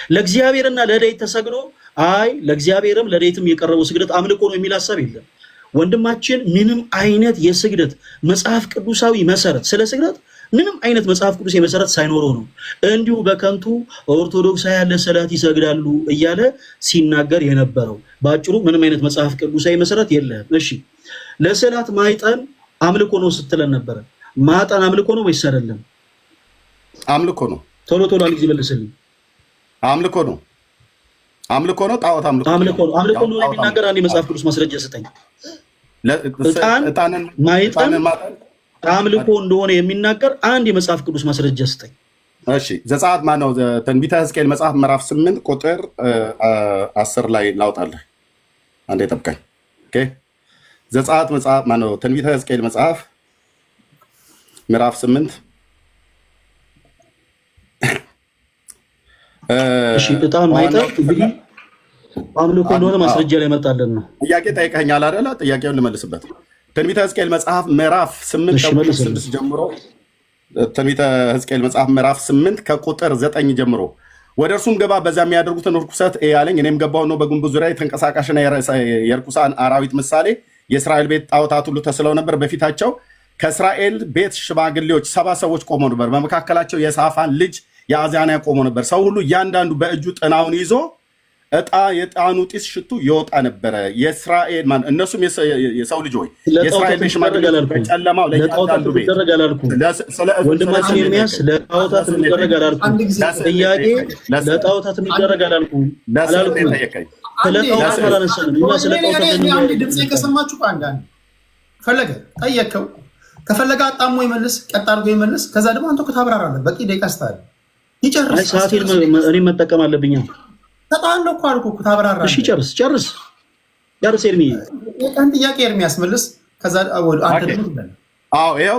ለእግዚአብሔርና ለዳዊት ተሰግዶ አይ ለእግዚአብሔርም ለዳዊትም የቀረበው ስግደት አምልኮ ነው የሚል ሐሳብ የለም። ወንድማችን ምንም አይነት የስግደት መጽሐፍ ቅዱሳዊ መሰረት ስለ ስግደት ምንም አይነት መጽሐፍ ቅዱስ የመሰረት ሳይኖረው ነው እንዲሁ በከንቱ ኦርቶዶክሳውያን ለስዕላት ይሰግዳሉ እያለ ሲናገር የነበረው። በአጭሩ ምንም አይነት መጽሐፍ ቅዱሳዊ መሰረት የለም። እሺ ለስዕላት ማይጠን አምልኮ ነው ስትለን ነበረ። ማጠን አምልኮ ነው ወይስ አይደለም? አምልኮ ነው። ቶሎ አንድ ጊዜ መልስልኝ። አምልኮ ነው። ጣዖት አምልኮ ነው። አምልኮ ነው የሚናገር አንድ የመጽሐፍ ቅዱስ ማስረጃ ስጠኝ። እጣንን ማይጠን አምልኮ እንደሆነ የሚናገር አንድ የመጽሐፍ ቅዱስ ማስረጃ ስጠኝ። እሺ ዘጸአት ማነው? ትንቢተ ሕዝቅኤል መጽሐፍ ምዕራፍ 8 ቁጥር 10 ላይ ላውጣለህ። አንዴ ጠብቀኝ። ኦኬ ዘጸአት መጽሐፍ ማነው? ትንቢተ ሕዝቅኤል መጽሐፍ ምዕራፍ 8 እሺ እጣን ማይጠን እንግዲህ አምልኮ እንደሆነ ማስረጃ ላይ መጣለን ነው። ጥያቄ ጠይቀኸኛል አይደለ? ጥያቄውን ልመልስበት። ትንቢተ ሕዝቅኤል መጽሐፍ ምዕራፍ 8 ከቁጥር 6 ጀምሮ ትንቢተ ሕዝቅኤል መጽሐፍ ምዕራፍ 8 ከቁጥር 9 ጀምሮ ወደ እርሱም ገባ፣ በዚያ የሚያደርጉትን ርኩሰት እያለኝ እኔም ገባሁ ነው። በግንቡ ዙሪያ የተንቀሳቃሽና የርኩሳን አራዊት ምሳሌ የእስራኤል ቤት ጣዖታት ሁሉ ተስለው ነበር። በፊታቸው ከእስራኤል ቤት ሽማግሌዎች 70 ሰዎች ቆመው ነበር። በመካከላቸው የሳፋን ልጅ የአዛንያ ቆሞ ነበር። ሰው ሁሉ እያንዳንዱ በእጁ ጥናውን ይዞ የዕጣኑ ጢስ ሽቱ ይወጣ ነበረ። የእስራኤል እነሱም የሰው ልጅ ሆይ የእስራኤል ቤት ሽማግሌዎች በጨለማው ለእያንዳንዱ ቤት ወንድማችን የሚያስ ለጣዖታት የሚደረግ አላልኩም። ጥያቄ ለጣዖታት የሚደረግ አላልኩም። ስለጣዖታት አላነሳንም። እኛ ስለ ጣዖታት ድምፅ ከሰማችሁ አንዳንድ ፈለገ ጠየቀው፣ ከፈለገ አጣሞ ይመልስ፣ ቀጥ አድርጎ ይመልስ። ከዛ ደግሞ አንተ ታብራራለህ። በቂ ደቂቃ ስታል ይጨርስ። ሰዓቴን እኔ መጠቀም አለብኝ። ተጣለ እኮ አልኩ እኮ ታብራራለህ። እሺ ጨርስ ኤርሚ። የቀን ጥያቄ ኤርሚ ያስመልስ። ከዛ አንተ ደግሞ ይኸው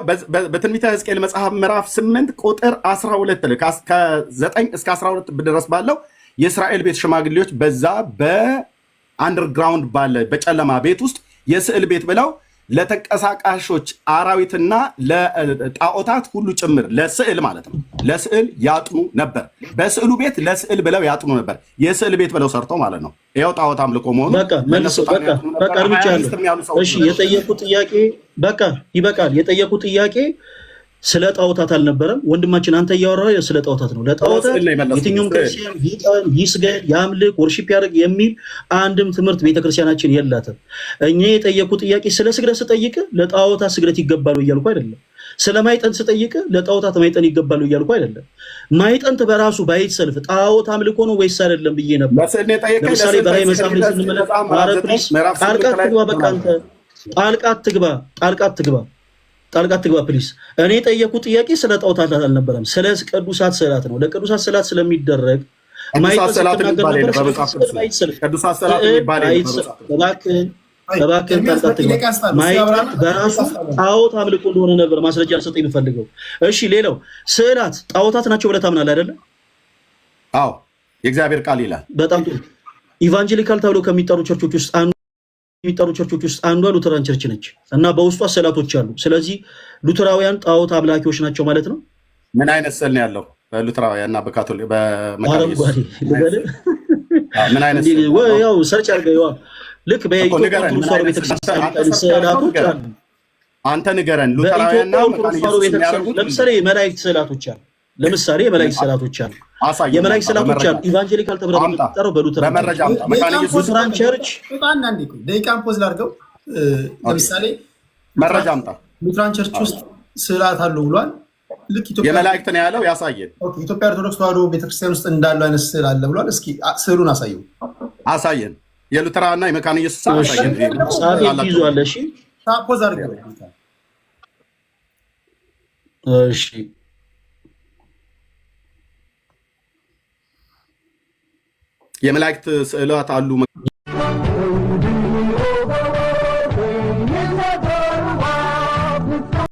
በትንቢተ ሕዝቅኤል መጽሐፍ ምዕራፍ 8 ቁጥር 12 ላይ ከ9 እስከ 12 ድረስ ባለው የእስራኤል ቤት ሽማግሌዎች በዛ በአንደርግራውንድ ባለ በጨለማ ቤት ውስጥ የስዕል ቤት ብለው ለተንቀሳቃሾች አራዊትና ለጣዖታት ሁሉ ጭምር ለስዕል ማለት ነው፣ ለስዕል ያጥኑ ነበር። በስዕሉ ቤት ለስዕል ብለው ያጥኑ ነበር። የስዕል ቤት ብለው ሰርተው ማለት ነው። ይኸው ጣዖት አምልኮ መሆኑ በቃ እርምጃ ያለው። እሺ የጠየቁት ጥያቄ በቃ ይበቃል። የጠየቁት ጥያቄ ስለ ጣዖታት አልነበረም። ወንድማችን አንተ እያወራህ ስለ ጣዖታት ነው። ለጣዖታት የትኛውም ክርስቲያን ይጠን፣ ይስገድ፣ ያምልክ፣ ወርሺፕ ያደርግ የሚል አንድም ትምህርት ቤተክርስቲያናችን የላትም። እኛ የጠየቁት ጥያቄ ስለ ስግደት ስጠይቅ ለጣዖታት ስግደት ይገባሉ እያልኩ አይደለም። ስለ ማይጠንት ስጠይቅ ለጣዖታት ማይጠን ይገባሉ እያልኩ አይደለም። ማይጠንት በራሱ ባይት ሰልፍ ጣዖት አምልኮ ነው ወይስ አይደለም ብዬ ነበር። ለምሳሌ በራዕይ መጽሐፍ ላይ ስንመለከት ጣልቃት ትግባ፣ በቃ አንተ ጣልቃት ትግባ ፕሊስ። እኔ የጠየኩት ጥያቄ ስለ ጣዖታት አልነበረም፣ ስለ ቅዱሳት ስዕላት ነው። ለቅዱሳት ስዕላት ስለሚደረግ ማይጠን በራሱ ጣዖት አምልኮ እንደሆነ ነበር ማስረጃ ልሰጥ የሚፈልገው። እሺ ሌላው ስዕላት ጣዖታት ናቸው ብለህ ታምናለህ አይደለም? አዎ የእግዚአብሔር ቃል ይላል። በጣም ጥሩ። ኢቫንጀሊካል ተብሎ ከሚጠሩ ቸርቾች ውስጥ የሚጠሩ ቸርቾች ውስጥ አንዷ ሉተራን ቸርች ነች እና በውስጧ ስዕላቶች አሉ። ስለዚህ ሉተራውያን ጣዖት አምላኪዎች ናቸው ማለት ነው። ምን አይነት ስዕል ነው ያለው በሉተራውያን እና በካቶሊክ አረንጓዴ ምን አይነት ያው ሰርች አድርገው ልክ በኢትዮጵያ ኦርቶዶክስ ተዋሕዶ ቤተክርስቲያን ስዕላቶች አሉ። አንተ ንገረን። ሉተራውያንና ለምሳሌ መላእክት ስዕላቶች አሉ። ለምሳሌ የመላእክት ስዕላቶች አሉ። የመላእክት ስዕላቶች አሉ። ኢቫንጀሊካል ተብሎ የሚጠራው በሉተራን ሉተራን ቸርች ደቂቃን ፖዝ ላድርገው። ለምሳሌ መረጃ አምጣ። ሉተራን ቸርች ውስጥ ስዕላት አሉ ብሏል። ልክ የመላእክት ነው ያለው። ያሳየን። ኢትዮጵያ ኦርቶዶክስ ተዋሕዶ ቤተክርስቲያን ውስጥ እንዳለው አይነት ስዕል አለ ብሏል። እስኪ ስዕሉን አሳየን። የሉተራና የመካነ ኢየሱስ አሳየን። ጻፊ ይዟል። እሺ ፖዝ አድርገው። እሺ የመላእክት ስዕላት አሉ